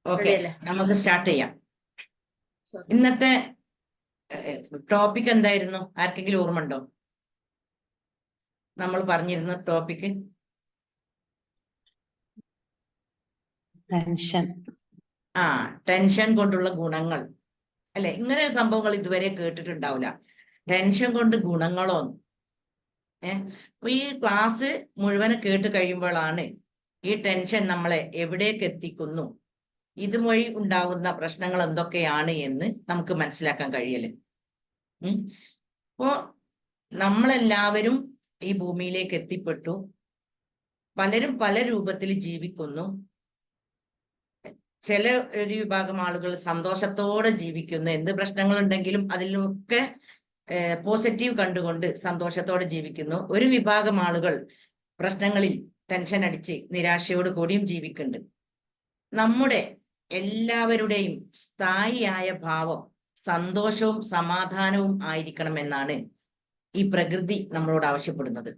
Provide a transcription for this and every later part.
Okay, നമുക്ക് start ചെയ്യാം. ഇന്നത്തെ ടോപ്പിക് എന്തായിരുന്നു? ആർക്കെങ്കിലും ഓർമ്മ ഉണ്ടോ? നമ്മൾ പറഞ്ഞിരുന്ന ടോപ്പിക് ടെൻഷൻ. ടെൻഷൻ കൊണ്ടുള്ള ഗുണങ്ങൾ അല്ലെ? ഇങ്ങനെ സംഭവങ്ങൾ ഇതുവരെ കേട്ടിട്ടുണ്ടാവില്ല. ടെൻഷൻ കൊണ്ട് ഗുണങ്ങളോ? അപ്പൊ ഈ ക്ലാസ് മുഴുവൻ കേട്ട് കഴിയുമ്പോഴാണ് ഈ ടെൻഷൻ നമ്മളെ എവിടേക്ക് എത്തിക്കുന്നു, ഇതുവഴി ഉണ്ടാകുന്ന പ്രശ്നങ്ങൾ എന്തൊക്കെയാണ് എന്ന് നമുക്ക് മനസ്സിലാക്കാൻ കഴിയല്. അപ്പോ നമ്മളെല്ലാവരും ഈ ഭൂമിയിലേക്ക് എത്തിപ്പെട്ടു. പലരും പല രൂപത്തിൽ ജീവിക്കുന്നു. ചില ഒരു വിഭാഗം ആളുകൾ സന്തോഷത്തോടെ ജീവിക്കുന്നു. എന്ത് പ്രശ്നങ്ങളുണ്ടെങ്കിലും അതിലൊക്കെ പോസിറ്റീവ് കണ്ടുകൊണ്ട് സന്തോഷത്തോടെ ജീവിക്കുന്നു. ഒരു വിഭാഗം ആളുകൾ പ്രശ്നങ്ങളിൽ ടെൻഷൻ അടിച്ച് നിരാശയോട് കൂടിയും ജീവിക്കുന്നുണ്ട്. നമ്മുടെ എല്ലാവരുടെയും സ്ഥായിയായ ഭാവം സന്തോഷവും സമാധാനവും ആയിരിക്കണമെന്നാണ് ഈ പ്രകൃതി നമ്മളോട് ആവശ്യപ്പെടുന്നത്.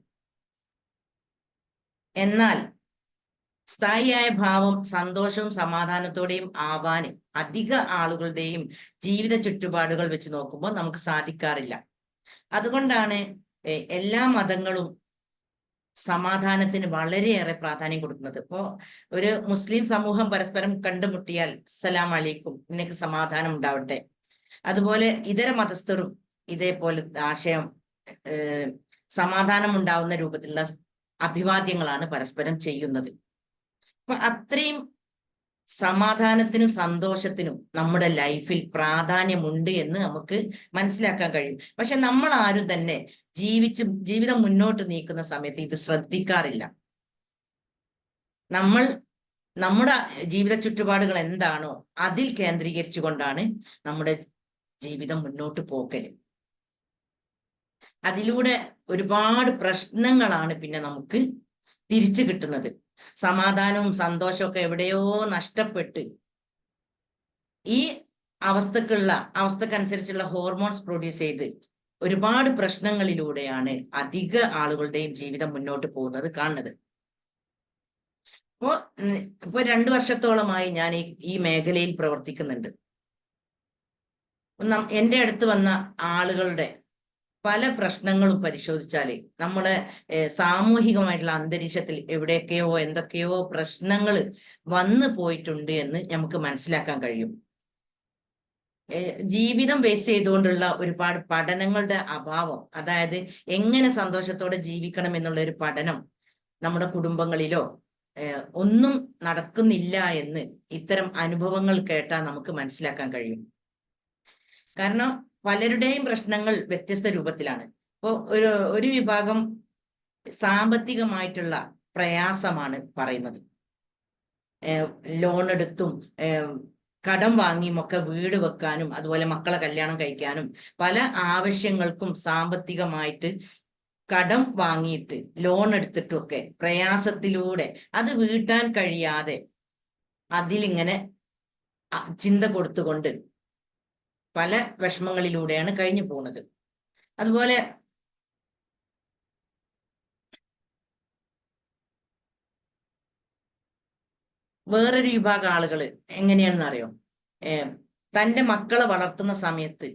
എന്നാൽ സ്ഥായിയായ ഭാവം സന്തോഷവും സമാധാനത്തോടെയും ആവാൻ അധിക ആളുകളുടെയും ജീവിത ചുറ്റുപാടുകൾ വെച്ച് നോക്കുമ്പോൾ നമുക്ക് സാധിക്കാറില്ല. അതുകൊണ്ടാണ് എല്ലാ മതങ്ങളും സമാധാനത്തിന് വളരെയേറെ പ്രാധാന്യം കൊടുക്കുന്നത്. ഇപ്പോ ഒരു മുസ്ലിം സമൂഹം പരസ്പരം കണ്ടുമുട്ടിയാൽ അസ്സലാം അലൈക്കും, നിനക്ക് സമാധാനം ഉണ്ടാവട്ടെ. അതുപോലെ ഇതര മതസ്ഥരും ഇതേപോലെ ആശയം സമാധാനം ഉണ്ടാവുന്ന രൂപത്തിലുള്ള അഭിവാദ്യങ്ങളാണ് പരസ്പരം ചെയ്യുന്നത്. അപ്പൊ അത്രയും സമാധാനത്തിനും സന്തോഷത്തിനും നമ്മുടെ ലൈഫിൽ പ്രാധാന്യമുണ്ട് എന്ന് നമുക്ക് മനസ്സിലാക്കാൻ കഴിയും. പക്ഷെ നമ്മൾ ആരും തന്നെ ജീവിതം മുന്നോട്ട് നീക്കുന്ന സമയത്ത് ഇത് ശ്രദ്ധിക്കാറില്ല. നമ്മൾ നമ്മുടെ ജീവിത ചുറ്റുപാടുകൾ എന്താണോ അതിൽ കേന്ദ്രീകരിച്ചുകൊണ്ടാണ് നമ്മുടെ ജീവിതം മുന്നോട്ട് പോക്കല്. അതിലൂടെ ഒരുപാട് പ്രശ്നങ്ങളാണ് പിന്നെ നമുക്ക് തിരിച്ചു കിട്ടുന്നത്. സമാധാനവും സന്തോഷവും ഒക്കെ എവിടെയോ നഷ്ടപ്പെട്ട് ഈ അവസ്ഥക്കനുസരിച്ചുള്ള ഹോർമോൺസ് പ്രൊഡ്യൂസ് ചെയ്ത് ഒരുപാട് പ്രശ്നങ്ങളിലൂടെയാണ് അധിക ആളുകളുടെയും ജീവിതം മുന്നോട്ട് പോകുന്നത് കാണുന്നത്. ഇപ്പൊ 2 വർഷത്തോളമായി ഞാൻ ഈ മേഖലയിൽ പ്രവർത്തിക്കുന്നുണ്ട്. എൻ്റെ അടുത്ത് വന്ന ആളുകളുടെ പല പ്രശ്നങ്ങളും പരിശോധിച്ചാല് നമ്മുടെ സാമൂഹികമായിട്ടുള്ള അന്തരീക്ഷത്തിൽ എവിടെയൊക്കെയോ എന്തൊക്കെയോ പ്രശ്നങ്ങൾ വന്നു പോയിട്ടുണ്ട് എന്ന് നമുക്ക് മനസ്സിലാക്കാൻ കഴിയും. ജീവിതം ബേസ് ചെയ്തുകൊണ്ടുള്ള ഒരുപാട് പഠനങ്ങളുടെ അഭാവം, അതായത് എങ്ങനെ സന്തോഷത്തോടെ ജീവിക്കണം എന്നുള്ള ഒരു പഠനം നമ്മുടെ കുടുംബങ്ങളിലോ ഒന്നും നടക്കുന്നില്ല എന്ന് ഇത്തരം അനുഭവങ്ങൾ കേട്ടാൽ നമുക്ക് മനസ്സിലാക്കാൻ കഴിയും. കാരണം പലരുടെയും പ്രശ്നങ്ങൾ വ്യത്യസ്ത രൂപത്തിലാണ്. ഇപ്പോൾ ഒരു വിഭാഗം സാമ്പത്തികമായിട്ടുള്ള പ്രയാസമാണ് പറയുന്നത്. ലോൺ എടുത്തും കടം വാങ്ങിയും ഒക്കെ വീട് വെക്കാനും അതുപോലെ മക്കളെ കല്യാണം കഴിക്കാനും പല ആവശ്യങ്ങൾക്കും സാമ്പത്തികമായിട്ട് കടം വാങ്ങിയിട്ട് ലോൺ എടുത്തിട്ടൊക്കെ പ്രയാസത്തിലൂടെ അത് വീട്ടാൻ കഴിയാതെ അതിലിങ്ങനെ ചിന്ത കൊടുത്തുകൊണ്ട് പല വിഷമങ്ങളിലൂടെയാണ് കഴിഞ്ഞു പോകുന്നത്. അതുപോലെ വേറൊരു വിഭാഗം ആളുകൾ എങ്ങനെയാണെന്ന് അറിയോ? തൻ്റെ മക്കളെ വളർത്തുന്ന സമയത്ത്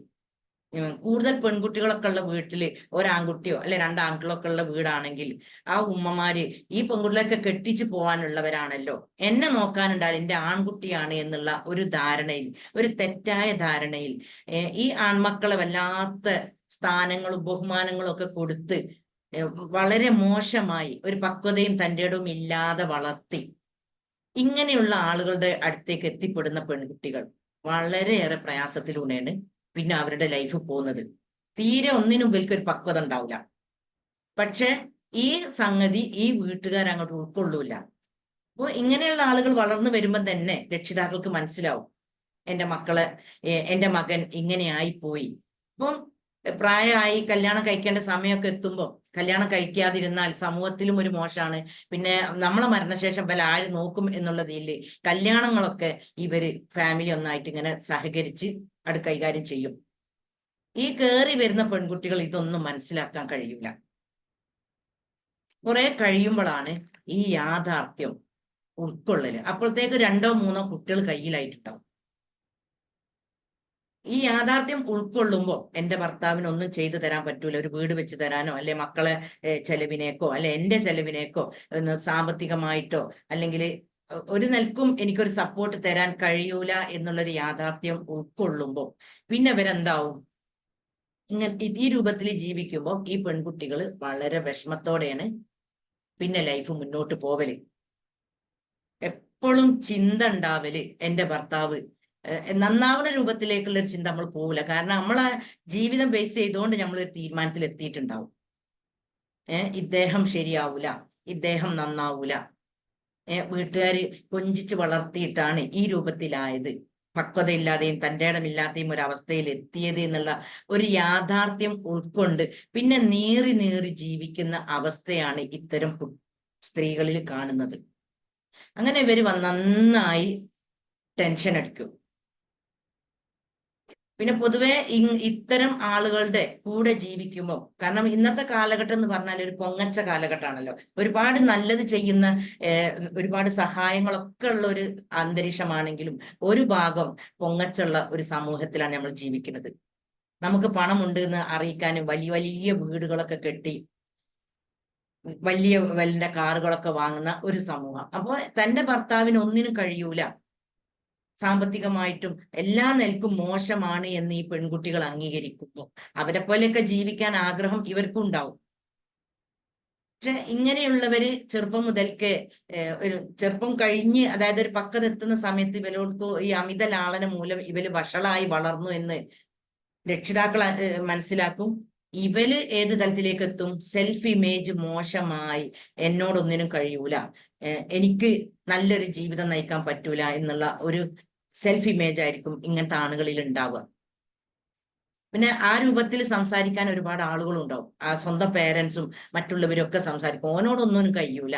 കൂടുതൽ പെൺകുട്ടികളൊക്കെ ഉള്ള വീട്ടില് ഒരാൺകുട്ടിയോ അല്ലെ 2 ആൺകുട്ടികളൊക്കെ ഉള്ള വീടാണെങ്കിൽ ആ ഉമ്മമാര് ഈ പെൺകുട്ടികളൊക്കെ കെട്ടിച്ചു പോകാനുള്ളവരാണല്ലോ, എന്നെ നോക്കാനുണ്ടായാലും എൻ്റെ ആൺകുട്ടിയാണ് എന്നുള്ള ഒരു ധാരണയിൽ, ഒരു തെറ്റായ ധാരണയിൽ ഈ ആൺമക്കളെ വല്ലാത്ത സ്ഥാനങ്ങളും ബഹുമാനങ്ങളും ഒക്കെ കൊടുത്ത് വളരെ മോശമായി ഒരു പക്വതയും തൻ്റെ ഇടവും ഇല്ലാതെ വളർത്തി ഇങ്ങനെയുള്ള ആളുകളുടെ അടുത്തേക്ക് എത്തിപ്പെടുന്ന പെൺകുട്ടികൾ വളരെയേറെ പ്രയാസത്തിലൂടെയാണ് പിന്നെ അവരുടെ ലൈഫ് പോകുന്നത്. തീരെ ഒന്നിനും ഇവർക്ക് ഒരു പക്വത ഉണ്ടാവില്ല. പക്ഷെ ഈ സംഗതി ഈ വീട്ടുകാർ അങ്ങോട്ട് ഉൾക്കൊള്ളൂല. അപ്പോൾ ഇങ്ങനെയുള്ള ആളുകൾ വളർന്നു വരുമ്പം തന്നെ രക്ഷിതാക്കൾക്ക് മനസ്സിലാവും എൻ്റെ മകൻ ഇങ്ങനെ ആയിപ്പോയി. അപ്പം പ്രായമായി കല്യാണം കഴിക്കേണ്ട സമയമൊക്കെ എത്തുമ്പോൾ കല്യാണം കഴിക്കാതിരുന്നാൽ സമൂഹത്തിലും ഒരു മോശമാണ്. പിന്നെ നമ്മളെ മരണശേഷം പല ആര് നോക്കും എന്നുള്ളതിൽ കല്യാണങ്ങളൊക്കെ ഇവര് ഫാമിലി ഒന്നായിട്ട് ഇങ്ങനെ സഹകരിച്ച് കൈകാര്യം ചെയ്യും. ഈ കയറി വരുന്ന പെൺകുട്ടികൾ ഇതൊന്നും മനസ്സിലാക്കാൻ കഴിയില്ല. കുറെ കഴിയുമ്പോഴാണ് ഈ യാഥാർത്ഥ്യം ഉൾക്കൊള്ളല്. അപ്പോഴത്തേക്ക് 2-3 കുട്ടികൾ കയ്യിലായിട്ടുണ്ടാവും. ഈ യാഥാർത്ഥ്യം ഉൾക്കൊള്ളുമ്പോൾ എന്റെ ഭർത്താവിന് ഒന്നും ചെയ്തു തരാൻ പറ്റൂല, ഒരു വീട് വെച്ച് തരാനോ അല്ലെ മക്കളെ ചെലവിനേക്കോ അല്ലെ എന്റെ ചെലവിനേക്കോ സാമ്പത്തികമായിട്ടോ അല്ലെങ്കിൽ ഒരു നിലക്കും എനിക്കൊരു സപ്പോർട്ട് തരാൻ കഴിയൂല എന്നുള്ളൊരു യാഥാർത്ഥ്യം ഉൾക്കൊള്ളുമ്പോൾ പിന്നെ ഇവരെന്താവും, ഈ രൂപത്തിൽ ജീവിക്കുമ്പോൾ ഈ പെൺകുട്ടികൾ വളരെ വിഷമത്തോടെയാണ് പിന്നെ ലൈഫ് മുന്നോട്ട് പോവല്. എപ്പോഴും ചിന്ത ഉണ്ടാവല് എന്റെ ഭർത്താവ് നന്നാവുന്ന രൂപത്തിലേക്കുള്ള ഒരു ചിന്ത നമ്മൾ പോവില്ല. കാരണം നമ്മളെ ജീവിതം ബേസ് ചെയ്തുകൊണ്ട് നമ്മൾ ഒരു തീരുമാനത്തിൽ എത്തിയിട്ടുണ്ടാവും. ഇദ്ദേഹം ശരിയാവൂല, ഇദ്ദേഹം നന്നാവൂല, വീട്ടുകാര് കൊഞ്ചിച്ച് വളർത്തിയിട്ടാണ് ഈ രൂപത്തിലായത്, പക്വതയില്ലാതെയും തൻ്റെ ഇടമില്ലാതെയും ഒരു അവസ്ഥയിൽ എത്തിയത് എന്നുള്ള ഒരു യാഥാർത്ഥ്യം ഉൾക്കൊണ്ട് പിന്നെ നീറി നീറി ജീവിക്കുന്ന അവസ്ഥയാണ് ഇത്തരം സ്ത്രീകളിൽ കാണുന്നത്. അങ്ങനെ ഇവര് നന്നായി ടെൻഷൻ അടിക്കും. പിന്നെ പൊതുവെ ഇത്തരം ആളുകളുടെ കൂടെ ജീവിക്കുമ്പോൾ, കാരണം ഇന്നത്തെ കാലഘട്ടം എന്ന് പറഞ്ഞാൽ ഒരു പൊങ്ങച്ച കാലഘട്ടമാണല്ലോ, ഒരുപാട് നല്ലത് ചെയ്യുന്ന ഒരുപാട് സഹായങ്ങളൊക്കെ ഉള്ള ഒരു അന്തരീക്ഷമാണെങ്കിലും ഒരു ഭാഗം പൊങ്ങച്ചുള്ള ഒരു സമൂഹത്തിലാണ് നമ്മൾ ജീവിക്കുന്നത്. നമുക്ക് പണമുണ്ട് എന്ന് അറിയിക്കാനും വലിയ വലിയ വീടുകളൊക്കെ കെട്ടി വലിയ വലിയ കാറുകളൊക്കെ വാങ്ങുന്ന ഒരു സമൂഹം. അപ്പോൾ തന്റെ ഭർത്താവിന് ഒന്നിനും കഴിയൂല, സാമ്പത്തികമായിട്ടും എല്ലാ നിലക്കും മോശമാണ് എന്ന് ഈ പെൺകുട്ടികൾ അംഗീകരിക്കുന്നു. അവരെ പോലെയൊക്കെ ജീവിക്കാൻ ആഗ്രഹം ഇവർക്കും ഉണ്ടാവും. പക്ഷെ ഇങ്ങനെയുള്ളവര് ചെറുപ്പം മുതൽക്കേ ഒരു ചെറുപ്പം കഴിഞ്ഞ്, അതായത് ഒരു പക്വത എത്തുന്ന സമയത്ത് ഇവരോട് ഈ അമിത ലാളന മൂലം ഇവര് വഷളായി വളർന്നു എന്ന് രക്ഷിതാക്കൾ മനസ്സിലാക്കും. ഇവര് ഏത് തലത്തിലേക്ക് എത്തും? സെൽഫ് ഇമേജ് മോശമായി, എന്നോടൊന്നിനും കഴിയൂല, എനിക്ക് നല്ലൊരു ജീവിതം നയിക്കാൻ പറ്റൂല എന്നുള്ള ഒരു സെൽഫ് ഇമേജ് ആയിരിക്കും ഇങ്ങനത്തെ ആളുകളിൽ ഉണ്ടാവുക. പിന്നെ ആ രൂപത്തിൽ സംസാരിക്കാൻ ഒരുപാട് ആളുകളുണ്ടാവും. ആ സ്വന്തം പേരൻസും മറ്റുള്ളവരും ഒക്കെ സംസാരിക്കും, ഓനോടൊന്നും കഴിയൂല,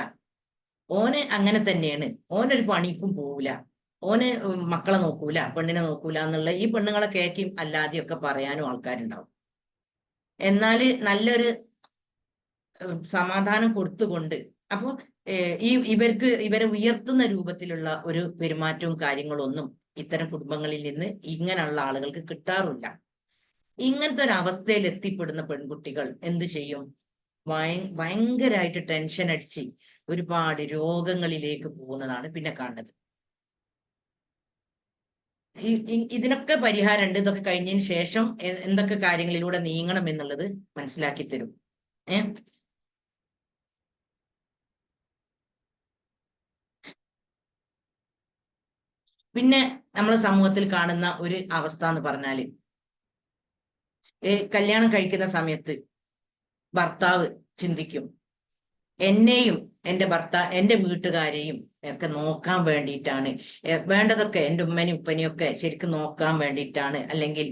ഓന് അങ്ങനെ തന്നെയാണ്, ഓനൊരു പണിക്കും പോവില്ല, ഓന് മക്കളെ നോക്കൂല, പെണ്ണിനെ നോക്കൂല എന്നുള്ള ഈ പെണ്ണുങ്ങളെ കേക്കും അല്ലാതെയും ഒക്കെ പറയാനും ആൾക്കാരുണ്ടാവും. എന്നാല് നല്ലൊരു സമാധാനം കൊടുത്തുകൊണ്ട്, അപ്പൊ ഇവരെ ഉയർത്തുന്ന രൂപത്തിലുള്ള ഒരു പെരുമാറ്റവും കാര്യങ്ങളൊന്നും ഇത്തരം കുടുംബങ്ങളിൽ നിന്ന് ഇങ്ങനെയുള്ള ആളുകൾക്ക് കിട്ടാറില്ല. ഇങ്ങനത്തെ ഒരു അവസ്ഥയിൽ എത്തിപ്പെടുന്ന പെൺകുട്ടികൾ എന്ത് ചെയ്യും? ഭയങ്കരമായിട്ട് ടെൻഷൻ അടിച്ച് ഒരുപാട് രോഗങ്ങളിലേക്ക് പോകുന്നതാണ് പിന്നെ കാണുന്നത്. ഇതിനൊക്കെ പരിഹാരമുണ്ട്. ഇതൊക്കെ കഴിഞ്ഞതിന് ശേഷം എന്തൊക്കെ കാര്യങ്ങളിലൂടെ നീങ്ങണം എന്നുള്ളത് മനസ്സിലാക്കി തരും. പിന്നെ നമ്മളെ സമൂഹത്തിൽ കാണുന്ന ഒരു അവസ്ഥ എന്ന് പറഞ്ഞാല്, കല്യാണം കഴിക്കുന്ന സമയത്ത് ഭർത്താവ് ചിന്തിക്കും, എന്നെയും എന്റെ വീട്ടുകാരെയും ഒക്കെ നോക്കാൻ വേണ്ടിയിട്ടാണ്, വേണ്ടതൊക്കെ എന്റെ ഉമ്മനെയും ഉപ്പനെയും ഒക്കെ ശരിക്കും നോക്കാൻ വേണ്ടിയിട്ടാണ്, അല്ലെങ്കിൽ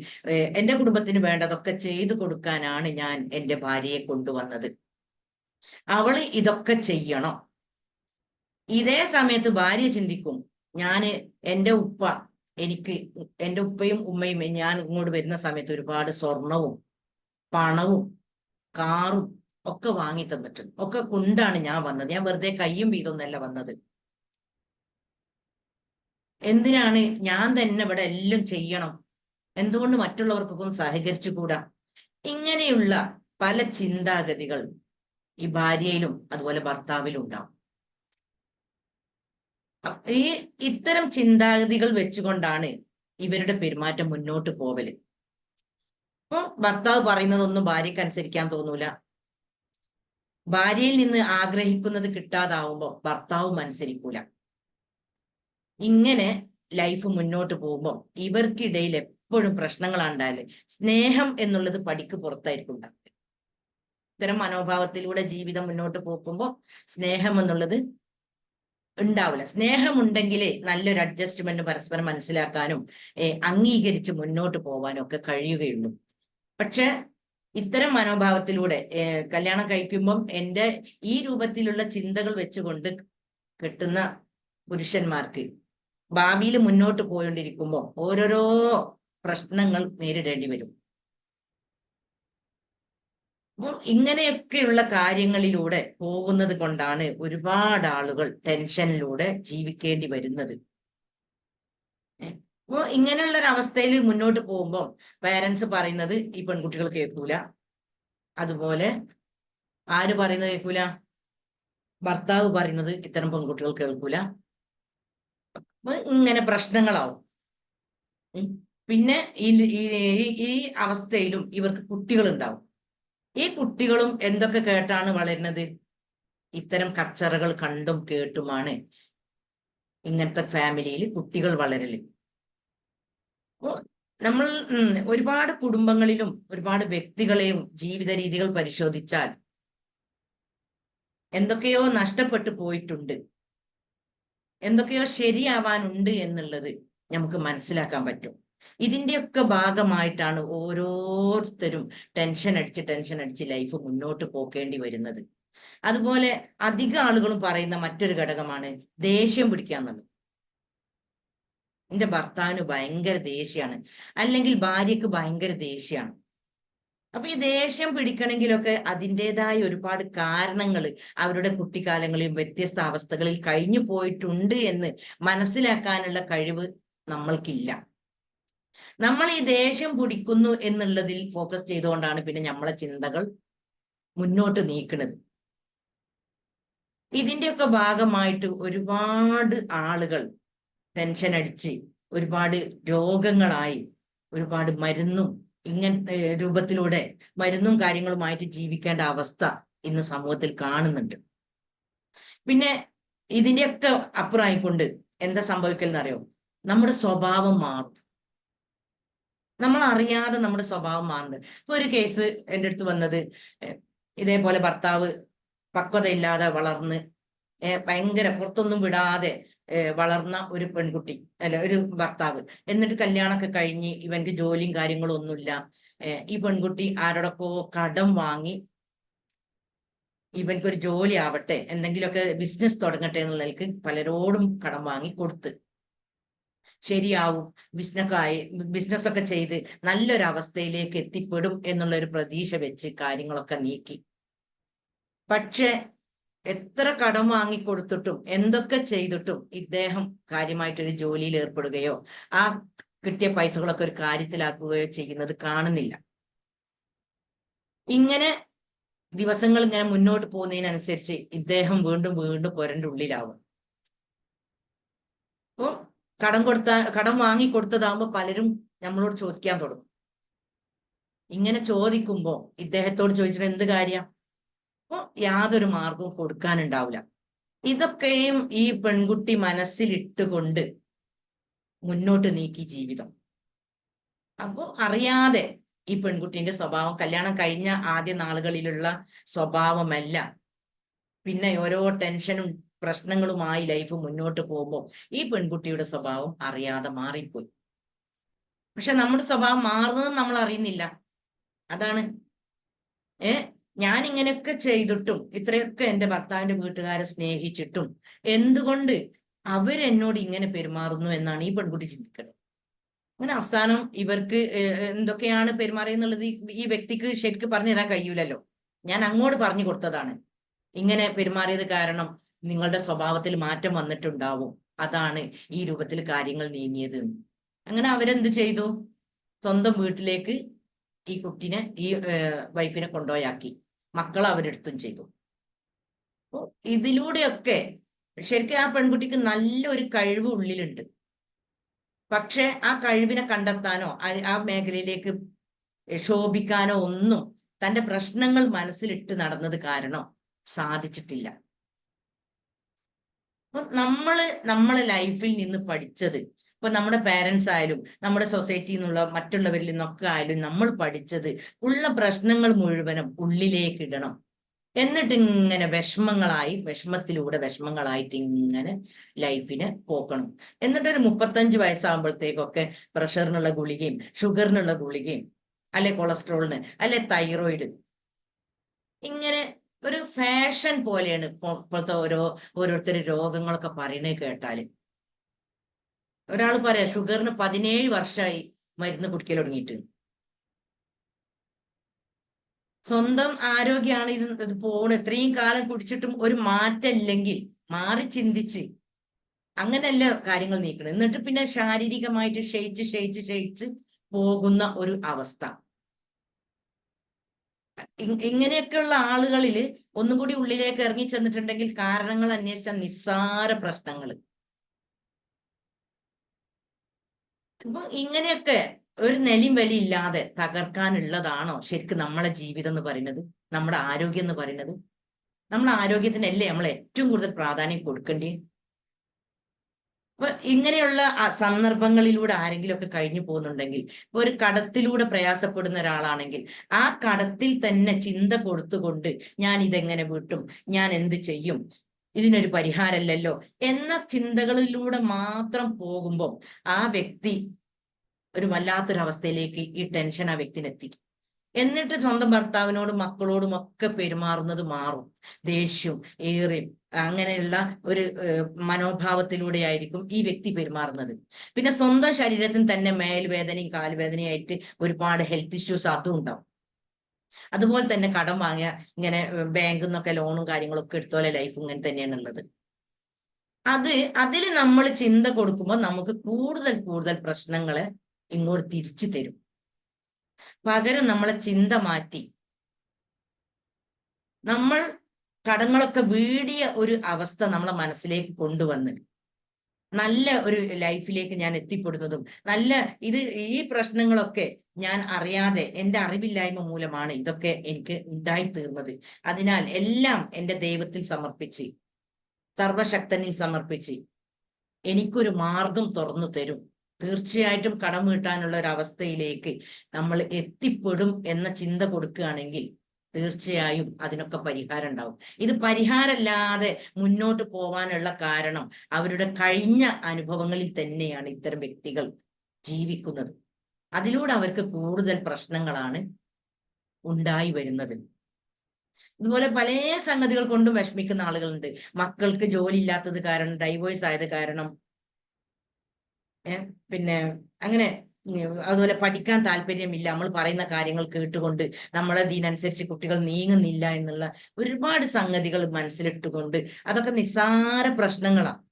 എന്റെ കുടുംബത്തിന് വേണ്ടതൊക്കെ ചെയ്തു കൊടുക്കാനാണ് ഞാൻ എന്റെ ഭാര്യയെ കൊണ്ടുവന്നത്, അവള് ഇതൊക്കെ ചെയ്യണം. ഇതേ സമയത്ത് ഭാര്യ ചിന്തിക്കും, ഞാന് എന്റെ ഉപ്പയും ഉമ്മയും ഞാൻ ഇങ്ങോട്ട് വരുന്ന സമയത്ത് ഒരുപാട് സ്വർണവും പണവും കാറും ഒക്കെ വാങ്ങി തന്നിട്ടുണ്ട്, ഒക്കെ കൊണ്ടാണ് ഞാൻ വന്നത്, ഞാൻ വെറുതെ കയ്യും വീതൊന്നല്ല വന്നത്, എന്തിനാണ് ഞാൻ തന്നെ ഇവിടെ എല്ലാം ചെയ്യണം, എന്തുകൊണ്ട് മറ്റുള്ളവർക്കൊക്കെ സഹകരിച്ചുകൂടാ? ഇങ്ങനെയുള്ള പല ചിന്താഗതികൾ ഈ ഭാര്യയിലും അതുപോലെ ഭർത്താവിലും ഉണ്ടാവും. ഇത്തരം ചിന്താഗതികൾ വെച്ചുകൊണ്ടാണ് ഇവരുടെ പെരുമാറ്റം മുന്നോട്ട് പോവല്. അപ്പൊ ഭർത്താവ് പറയുന്നതൊന്നും ഭാര്യയ്ക്ക് അനുസരിക്കാൻ തോന്നൂല, ഭാര്യയിൽ നിന്ന് ആഗ്രഹിക്കുന്നത് കിട്ടാതാവുമ്പോ ഭർത്താവും അനുസരിക്കൂല. ഇങ്ങനെ ലൈഫ് മുന്നോട്ട് പോകുമ്പോൾ ഇവർക്കിടയിൽ എപ്പോഴും പ്രശ്നങ്ങളാണ് ഉണ്ടായാല്. സ്നേഹം എന്നുള്ളത് പടിക്ക് പുറത്തായിരിക്കും ഉണ്ടാവില്ല. ഇത്തരം മനോഭാവത്തിലൂടെ ജീവിതം മുന്നോട്ട് പോകുമ്പോൾ സ്നേഹം എന്നുള്ളത് ഉണ്ടാവില്ല. സ്നേഹമുണ്ടെങ്കിലേ നല്ലൊരു അഡ്ജസ്റ്റ്മെന്റ് പരസ്പരം മനസ്സിലാക്കാനും അംഗീകരിച്ച് മുന്നോട്ട് പോകാനും ഒക്കെ കഴിയുകയുള്ളൂ. പക്ഷെ ഇത്തരം മനോഭാവത്തിലൂടെ കല്യാണം കഴിക്കുമ്പം ഈ രൂപത്തിലുള്ള ചിന്തകൾ വെച്ചുകൊണ്ട് കെട്ടുന്ന പുരുഷന്മാർക്ക് ഭാവിയിൽ മുന്നോട്ട് പോയോണ്ടിരിക്കുമ്പോൾ ഓരോരോ പ്രശ്നങ്ങൾ നേരിടേണ്ടി വരും. അപ്പോൾ ഇങ്ങനെയൊക്കെയുള്ള കാര്യങ്ങളിലൂടെ പോകുന്നത് കൊണ്ടാണ് ഒരുപാട് ആളുകൾ ടെൻഷനിലൂടെ ജീവിക്കേണ്ടി വരുന്നത്. അപ്പോൾ ഇങ്ങനെയുള്ള ഒരു അവസ്ഥയിൽ മുന്നോട്ട് പോകുമ്പോൾ പേരൻസ് പറയുന്നത് ഈ പെൺകുട്ടികൾ കേൾക്കൂല. അതുപോലെ ആര് പറയുന്നത് കേൾക്കൂല? ഭർത്താവ് പറയുന്നത് ഇത്തരം പെൺകുട്ടികൾ കേൾക്കൂല. അപ്പൊ ഇങ്ങനെ പ്രശ്നങ്ങളാവും. പിന്നെ ഈ അവസ്ഥയിലും ഇവർക്ക് കുട്ടികൾ ഉണ്ടാവും. ഈ കുട്ടികളും എന്തൊക്കെ കേട്ടാണ് വളരുന്നത്? ഇത്തരം കച്ചറകൾ കണ്ടും കേട്ടുമാണ് ഇങ്ങനത്തെ ഫാമിലിയിൽ കുട്ടികൾ വളരല്. നമ്മൾ ഒരുപാട് കുടുംബങ്ങളിലും ഒരുപാട് വ്യക്തികളെയും ജീവിത രീതികൾ പരിശോധിച്ചാൽ എന്തൊക്കെയോ നഷ്ടപ്പെട്ടു പോയിട്ടുണ്ട്, എന്തൊക്കെയോ ശരിയാവാനുണ്ട് എന്നുള്ളത് നമുക്ക് മനസ്സിലാക്കാൻ പറ്റും. ഇതിന്റെയൊക്കെ ഭാഗമായിട്ടാണ് ഓരോരുത്തരും ടെൻഷൻ അടിച്ച് ലൈഫ് മുന്നോട്ട് പോക്കേണ്ടി വരുന്നത്. അതുപോലെ അധിക ആളുകളും പറയുന്ന മറ്റൊരു ഘടകമാണ് ദേഷ്യം പിടിക്കുക എന്നുള്ളത്. എന്റെ ഭർത്താവിന് ഭയങ്കര ദേഷ്യമാണ്, അല്ലെങ്കിൽ ഭാര്യക്ക് ഭയങ്കര ദേഷ്യമാണ്. അപ്പൊ ഈ ദേഷ്യം പിടിക്കണമെങ്കിലൊക്കെ അതിൻ്റെതായ ഒരുപാട് കാരണങ്ങൾ അവരുടെ കുട്ടിക്കാലങ്ങളിലും വ്യത്യസ്ത അവസ്ഥകളിൽ കഴിഞ്ഞു പോയിട്ടുണ്ട് എന്ന് മനസ്സിലാക്കാനുള്ള കഴിവ് നമ്മൾക്കില്ല. നമ്മൾ ഈ ദേഷ്യം പിടിക്കുന്നു എന്നുള്ളതിൽ ഫോക്കസ് ചെയ്തുകൊണ്ടാണ് പിന്നെ നമ്മളെ ചിന്തകൾ മുന്നോട്ട് നീക്കുന്നത്. ഇതിന്റെയൊക്കെ ഭാഗമായിട്ട് ഒരുപാട് ആളുകൾ ടെൻഷൻ അടിച്ച് ഒരുപാട് രോഗങ്ങളായി, ഒരുപാട് മരുന്നും ഇങ്ങനത്തെ രൂപത്തിലൂടെ മരുന്നും കാര്യങ്ങളുമായിട്ട് ജീവിക്കേണ്ട അവസ്ഥ ഇന്ന് സമൂഹത്തിൽ കാണുന്നുണ്ട്. പിന്നെ ഇതിന്റെയൊക്കെ അപ്പുറമായിക്കൊണ്ട് എന്താ സംഭവിക്കലെന്നറിയോ? നമ്മുടെ സ്വഭാവം മാറും. നമ്മൾ അറിയാതെ നമ്മുടെ സ്വഭാവം മാറുന്നുണ്ട്. ഇപ്പൊ ഒരു കേസ് എൻ്റെ അടുത്ത് വന്നത്, ഇതേപോലെ ഭർത്താവ് പക്വതയില്ലാതെ വളർന്ന് ഭയങ്കര പുറത്തൊന്നും വിടാതെ വളർന്ന ഒരു പെൺകുട്ടി, അല്ല ഒരു ഭർത്താവ്. എന്നിട്ട് കല്യാണമൊക്കെ കഴിഞ്ഞ് ഇവൻക്ക് ജോലിയും കാര്യങ്ങളും ഒന്നുമില്ല. ഈ പെൺകുട്ടി ആരോടൊക്കെ കടം വാങ്ങി ഇവൻക്കൊരു ജോലി ആവട്ടെ, എന്തെങ്കിലുമൊക്കെ ബിസിനസ് തുടങ്ങട്ടെ എന്നുള്ളതിലേക്ക് പലരോടും കടം വാങ്ങി കൊടുത്ത്. ശരിയാവും, ബിസിനസ്സൊക്കെ ചെയ്ത് നല്ലൊരു അവസ്ഥയിലേക്ക് എത്തിപ്പെടും എന്നുള്ള ഒരു പ്രതീക്ഷ വെച്ച് കാര്യങ്ങളൊക്കെ നീക്കി. പക്ഷെ എത്ര കടം വാങ്ങിക്കൊടുത്തിട്ടും എന്തൊക്കെ ചെയ്തിട്ടും ഇദ്ദേഹം കാര്യമായിട്ടൊരു ജോലിയിൽ ഏർപ്പെടുകയോ ആ കിട്ടിയ പൈസകളൊക്കെ ഒരു കാര്യത്തിലാക്കുകയോ ചെയ്യുന്നത് കാണുന്നില്ല. ഇങ്ങനെ ദിവസങ്ങൾ ഇങ്ങനെ മുന്നോട്ട് പോകുന്നതിനനുസരിച്ച് ഇദ്ദേഹം വീണ്ടും വീണ്ടും പൊരന്റെ ഉള്ളിലാവും. അപ്പൊ കടം വാങ്ങിക്കൊടുത്തതാകുമ്പോ പലരും നമ്മളോട് ചോദിക്കാൻ തുടങ്ങും. ഇങ്ങനെ ചോദിക്കുമ്പോ ഇദ്ദേഹത്തോട് ചോദിച്ചിട്ട് എന്ത് കാര്യം? അപ്പൊ യാതൊരു മാർഗവും കൊടുക്കാനുണ്ടാവില്ല. ഇതൊക്കെയും ഈ പെൺകുട്ടി മനസ്സിലിട്ടുകൊണ്ട് മുന്നോട്ട് നീക്കി ജീവിതം. അപ്പൊ അറിയാതെ ഈ പെൺകുട്ടിന്റെ സ്വഭാവം കല്യാണം കഴിഞ്ഞ ആദ്യ നാളുകളിലുള്ള സ്വഭാവമല്ല, പിന്നെ ഓരോ ടെൻഷനും പ്രശ്നങ്ങളുമായി ലൈഫ് മുന്നോട്ട് പോകുമ്പോൾ ഈ പെൺകുട്ടിയുടെ സ്വഭാവം അറിയാതെ മാറിപ്പോയി. പക്ഷെ നമ്മുടെ സ്വഭാവം മാറുന്നത് നമ്മൾ അറിയുന്നില്ല. അതാണ് ഞാൻ ഇങ്ങനെയൊക്കെ ചെയ്തിട്ടും ഇത്രയൊക്കെ എൻ്റെ ഭർത്താവിന്റെ വീട്ടുകാരെ സ്നേഹിച്ചിട്ടും എന്തുകൊണ്ട് അവരെന്നോട് ഇങ്ങനെ പെരുമാറുന്നു എന്നാണ് ഈ പെൺകുട്ടി ചിന്തിക്കുന്നത്. അങ്ങനെ അവസാനം ഇവർക്ക് എന്തൊക്കെയാണ് പെരുമാറിയെന്നുള്ളത് ഈ വ്യക്തിക്ക് ശരിക്കും പറഞ്ഞു തരാൻ കഴിയൂലല്ലോ. ഞാൻ അങ്ങോട്ട് പറഞ്ഞു കൊടുത്തതാണ്, ഇങ്ങനെ പെരുമാറിയത് കാരണം നിങ്ങളുടെ സ്വഭാവത്തിൽ മാറ്റം വന്നിട്ടുണ്ടാവും, അതാണ് ഈ രൂപത്തിൽ കാര്യങ്ങൾ നീങ്ങിയത്. അങ്ങനെ അവരെന്ത് ചെയ്തു? സ്വന്തം വീട്ടിലേക്ക് ഈ കുട്ടിനെ, ഈ വൈഫിനെ കൊണ്ടുപോയാക്കി. മക്കൾ അവരെടുത്തും ചെയ്തു. അപ്പോ ഇതിലൂടെയൊക്കെ ശരിക്കും ആ പെൺകുട്ടിക്ക് നല്ലൊരു കഴിവ് ഉള്ളിലുണ്ട്. പക്ഷെ ആ കഴിവിനെ കണ്ടെത്താനോ ആ മേഖലയിലേക്ക് ശോഭിക്കാനോ ഒന്നും തന്റെ പ്രശ്നങ്ങൾ മനസ്സിലിട്ട് നടന്നത് കാരണം സാധിച്ചിട്ടില്ല. അപ്പൊ നമ്മളെ ലൈഫിൽ നിന്ന് പഠിച്ചത്, ഇപ്പൊ നമ്മുടെ പേരൻസ് ആയാലും നമ്മുടെ സൊസൈറ്റിയിൽ നിന്നുള്ള മറ്റുള്ളവരിൽ നിന്നൊക്കെ ആയാലും നമ്മൾ പഠിച്ചത് ഉള്ള പ്രശ്നങ്ങൾ മുഴുവനും ഉള്ളിലേക്ക് ഇടണം. എന്നിട്ട് ഇങ്ങനെ വിഷമങ്ങളായിട്ട് ഇങ്ങനെ ലൈഫിനെ പോക്കണം. എന്നിട്ടൊരു 35 വയസ്സാകുമ്പോഴത്തേക്കൊക്കെ പ്രഷറിനുള്ള ഗുളികയും ഷുഗറിനുള്ള ഗുളികയും അല്ലെ കൊളസ്ട്രോളിന് അല്ലെ തൈറോയിഡ്, ഇങ്ങനെ ഒരു ഫാഷൻ പോലെയാണ് ഇപ്പോഴത്തെ ഓരോരുത്തർ രോഗങ്ങളൊക്കെ പറയണേ കേട്ടാല്. ഒരാൾ പറയാ ഷുഗറിന് 17 വർഷമായി മരുന്ന് കുടിക്കൽ തുടങ്ങിയിട്ട്. സ്വന്തം ആരോഗ്യമാണ് ഇത് പോണ്. ഇത്രയും കാലം കുടിച്ചിട്ടും ഒരു മാറ്റം ഇല്ലെങ്കിൽ മാറി ചിന്തിച്ച് അങ്ങനെയല്ല കാര്യങ്ങൾ നീക്കണം. എന്നിട്ട് പിന്നെ ശാരീരികമായിട്ട് ക്ഷയിച്ച് പോകുന്ന ഒരു അവസ്ഥ. ഇങ്ങനെയൊക്കെയുള്ള ആളുകളിൽ ഒന്നും കൂടി ഉള്ളിലേക്ക് ഇറങ്ങി ചെന്നിട്ടുണ്ടെങ്കിൽ കാരണങ്ങൾ അന്വേഷിച്ച നിസ്സാര പ്രശ്നങ്ങൾ. അപ്പൊ ഇങ്ങനെയൊക്കെ ഒരു നെലിം വലിയില്ലാതെ തകർക്കാനുള്ളതാണോ ശരിക്കും നമ്മളെ ജീവിതം എന്ന് പറയുന്നത്, നമ്മുടെ ആരോഗ്യം എന്ന് പറയുന്നത്? നമ്മുടെ ആരോഗ്യത്തിനല്ലേ നമ്മൾ ഏറ്റവും കൂടുതൽ പ്രാധാന്യം കൊടുക്കേണ്ടി. അപ്പൊ ഇങ്ങനെയുള്ള സന്ദർഭങ്ങളിലൂടെ ആരെങ്കിലും ഒക്കെ കഴിഞ്ഞു പോകുന്നുണ്ടെങ്കിൽ, ഇപ്പൊ ഒരു കടത്തിലൂടെ പ്രയാസപ്പെടുന്ന ഒരാളാണെങ്കിൽ ആ കടത്തിൽ തന്നെ ചിന്ത കൊടുത്തുകൊണ്ട് ഞാൻ ഇതെങ്ങനെ വീട്ടും, ഞാൻ എന്ത് ചെയ്യും, ഇതിനൊരു പരിഹാരമല്ലല്ലോ എന്ന ചിന്തകളിലൂടെ മാത്രം പോകുമ്പോൾ ആ വ്യക്തി ഒരു വല്ലാത്തൊരവസ്ഥയിലേക്ക് ഈ ടെൻഷൻ ആ വ്യക്തിനെത്തിക്കും. എന്നിട്ട് സ്വന്തം ഭർത്താവിനോടും മക്കളോടും ഒക്കെ പെരുമാറുന്നത് മാറും. ദേഷ്യവും ഏറിയും അങ്ങനെയുള്ള ഒരു മനോഭാവത്തിലൂടെ ആയിരിക്കും ഈ വ്യക്തി പെരുമാറുന്നത്. പിന്നെ സ്വന്തം ശരീരത്തിന് തന്നെ മേൽവേദനയും കാൽവേദനയും ആയിട്ട് ഒരുപാട് ഹെൽത്ത് ഇഷ്യൂസ് അതും ഉണ്ടാവും. അതുപോലെ തന്നെ കടം വാങ്ങിയ ഇങ്ങനെ ബാങ്കിൽ നിന്നൊക്കെ ലോണും കാര്യങ്ങളൊക്കെ എടുത്തോലെ ലൈഫ് ഇങ്ങനെ തന്നെയാണ് ഉള്ളത്. അതിൽ നമ്മൾ ചിന്ത കൊടുക്കുമ്പോൾ നമുക്ക് കൂടുതൽ പ്രശ്നങ്ങളെ ഇങ്ങോട്ട് തിരിച്ചു തരും. പകരം നമ്മളെ ചിന്ത മാറ്റി നമ്മൾ കടങ്ങളൊക്കെ വീടിയ ഒരു അവസ്ഥ നമ്മളെ മനസ്സിലേക്ക് കൊണ്ടുവന്ന് നല്ല ഒരു ലൈഫിലേക്ക് ഞാൻ എത്തിപ്പെടുന്നതും, നല്ല ഈ പ്രശ്നങ്ങളൊക്കെ ഞാൻ അറിയാതെ എൻ്റെ അറിവില്ലായ്മ മൂലമാണ് ഇതൊക്കെ എനിക്ക് ഉണ്ടായിത്തീർന്നത്. അതിനാൽ എല്ലാം എൻ്റെ ദൈവത്തിൽ സമർപ്പിച്ച്, സർവശക്തനിൽ സമർപ്പിച്ച് എനിക്കൊരു മാർഗം തുറന്നു തരും. തീർച്ചയായിട്ടും കടം വീട്ടാനുള്ള ഒരു അവസ്ഥയിലേക്ക് നമ്മൾ എത്തിപ്പെടും എന്ന ചിന്ത കൊടുക്കുകയാണെങ്കിൽ തീർച്ചയായും അതിനൊക്കെ പരിഹാരം ഉണ്ടാവും. ഇത് പരിഹാരമല്ലാതെ മുന്നോട്ട് പോവാനുള്ള കാരണം അവരുടെ കഴിഞ്ഞ അനുഭവങ്ങളിൽ തന്നെയാണ് ഇത്തരം വ്യക്തികൾ ജീവിക്കുന്നത്. അതിലൂടെ അവർക്ക് കൂടുതൽ പ്രശ്നങ്ങളാണ് ഉണ്ടായി വരുന്നത്. ഇതുപോലെ പല സംഗതികൾ കൊണ്ടും വിഷമിക്കുന്ന ആളുകളുണ്ട്. മക്കൾക്ക് ജോലി ഇല്ലാത്തത് കാരണം, ഡൈവേഴ്സ് ആയത് കാരണം, പിന്നെ അങ്ങനെ അതുപോലെ പഠിക്കാൻ താല്പര്യമില്ല, നമ്മൾ പറയുന്ന കാര്യങ്ങൾ കേട്ടുകൊണ്ട് നമ്മളെ ഇതിനനുസരിച്ച് കുട്ടികൾ നീങ്ങുന്നില്ല എന്നുള്ള ഒരുപാട് സംഗതികൾ മനസ്സിലിട്ടുകൊണ്ട് അതൊക്കെ നിസ്സാര പ്രശ്നങ്ങളാണ്.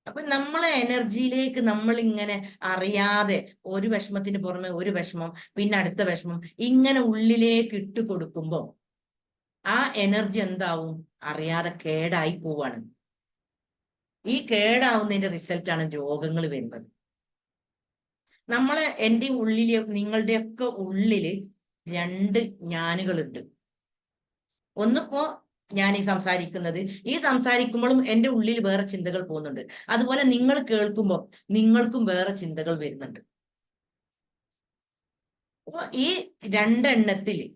അപ്പൊ നമ്മളെ എനർജിയിലേക്ക് നമ്മൾ ഇങ്ങനെ അറിയാതെ ഒരു വിഷമത്തിന് പുറമെ ഒരു വിഷമം, പിന്നെ അടുത്ത വിഷമം, ഇങ്ങനെ ഉള്ളിലേക്ക് ഇട്ട് കൊടുക്കുമ്പോൾ ആ എനർജി എന്താവും, അറിയാതെ കേടായി പോവാണ്. ഈ കേടാവുന്നതിന്റെ റിസൾട്ടാണ് രോഗങ്ങൾ വരുന്നത്. എൻ്റെ ഉള്ളില്, നിങ്ങളുടെയൊക്കെ ഉള്ളില് രണ്ട് ഞാനുകളുണ്ട്. ഒന്നിപ്പോ ഞാൻ ഈ സംസാരിക്കുമ്പോഴും എൻ്റെ ഉള്ളിൽ വേറെ ചിന്തകൾ പോകുന്നുണ്ട്. അതുപോലെ നിങ്ങൾ കേൾക്കുമ്പോൾ നിങ്ങൾക്കും വേറെ ചിന്തകൾ വരുന്നുണ്ട്. അപ്പൊ ഈ രണ്ടെണ്ണത്തില്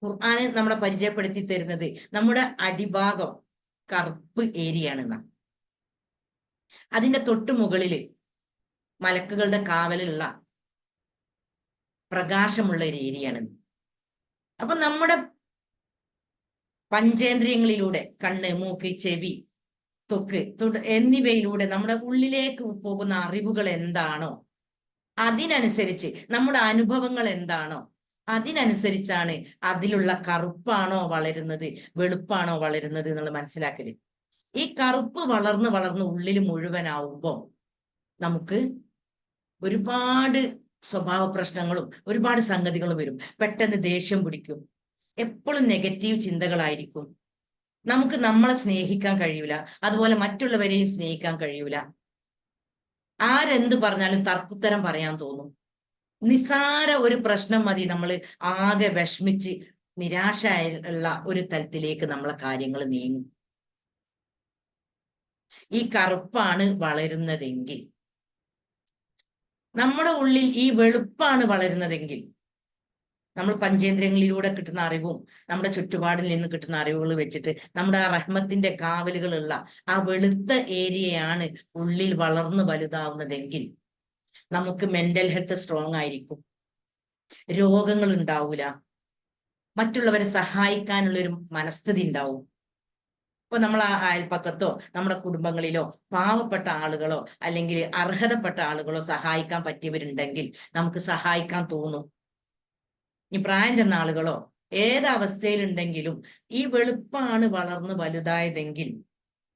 ഖുർആന് നമ്മളെ പരിചയപ്പെടുത്തി തരുന്നത് നമ്മുടെ അടിഭാഗം കറുപ്പ് ഏരിയയാണെന്നാ. അതിന്റെ തൊട്ടു മുകളില് മലക്കുകളുടെ കാവലുള്ള പ്രകാശമുള്ള ഒരു ഏരിയയാണ്. അപ്പൊ നമ്മുടെ പഞ്ചേന്ദ്രിയങ്ങളിലൂടെ കണ്ണ്, മൂക്ക്, ചെവി, ത്വക്ക് എന്നിവയിലൂടെ നമ്മുടെ ഉള്ളിലേക്ക് പോകുന്ന അറിവുകൾ എന്താണോ അതിനനുസരിച്ച്, നമ്മുടെ അനുഭവങ്ങൾ എന്താണോ അതിനനുസരിച്ചാണ് അതിലുള്ള കറുപ്പാണോ വളരുന്നത് വെളുപ്പാണോ വളരുന്നത് എന്നുള്ള മനസ്സിലാക്കല്. ഈ കറുപ്പ് വളർന്ന് ഉള്ളിൽ മുഴുവനാവുമ്പോൾ നമുക്ക് ഒരുപാട് സ്വഭാവ പ്രശ്നങ്ങളും ഒരുപാട് സംഗതികളും വരും. പെട്ടെന്ന് ദേഷ്യം പിടിക്കും, എപ്പോഴും നെഗറ്റീവ് ചിന്തകളായിരിക്കും, നമുക്ക് നമ്മളെ സ്നേഹിക്കാൻ കഴിയൂല, അതുപോലെ മറ്റുള്ളവരെയും സ്നേഹിക്കാൻ കഴിയൂല, ആരെന്ത് പറഞ്ഞാലും തർക്കുത്തരം പറയാൻ തോന്നും. നിസാര ഒരു പ്രശ്നം മതി നമ്മൾ ആകെ വിഷമിച്ച് നിരാശയുള്ള ഒരു തലത്തിലേക്ക് നമ്മളെ കാര്യങ്ങൾ നീങ്ങും. ഈ കറുപ്പാണ് വളരുന്നതെങ്കിൽ, നമ്മുടെ ഉള്ളിൽ ഈ വെളുപ്പാണ് വളരുന്നതെങ്കിൽ, നമ്മൾ പഞ്ചേന്ദ്രിയങ്ങളിലൂടെ കിട്ടുന്ന അറിവും നമ്മുടെ ചുറ്റുപാടിൽ നിന്ന് കിട്ടുന്ന അറിവുകൾ വെച്ചിട്ട് നമ്മുടെ ആ റഹ്മത്തിന്റെ കാവലുകളുള്ള ആ വെളുത്ത ഏരിയയാണ് ഉള്ളിൽ വളർന്നു വലുതാവുന്നതെങ്കിൽ നമുക്ക് മെന്റൽ ഹെൽത്ത് സ്ട്രോങ് ആയിരിക്കും, രോഗങ്ങൾ ഉണ്ടാവൂല, മറ്റുള്ളവരെ സഹായിക്കാനുള്ള ഒരു മനസ്ഥിതി ഉണ്ടാവും. ഇപ്പൊ നമ്മൾ ആ അയൽപ്പക്കത്തോ നമ്മുടെ കുടുംബങ്ങളിലോ പാവപ്പെട്ട ആളുകളോ അല്ലെങ്കിൽ അർഹതപ്പെട്ട ആളുകളോ സഹായിക്കാൻ പറ്റിയവരുണ്ടെങ്കിൽ നമുക്ക് സഹായിക്കാൻ തോന്നും. ഈ പ്രായം ചെന്ന ആളുകളോ ഏതവസ്ഥയിലുണ്ടെങ്കിലും ഈ വെളുപ്പാണ് വളർന്ന് വലുതായതെങ്കിൽ,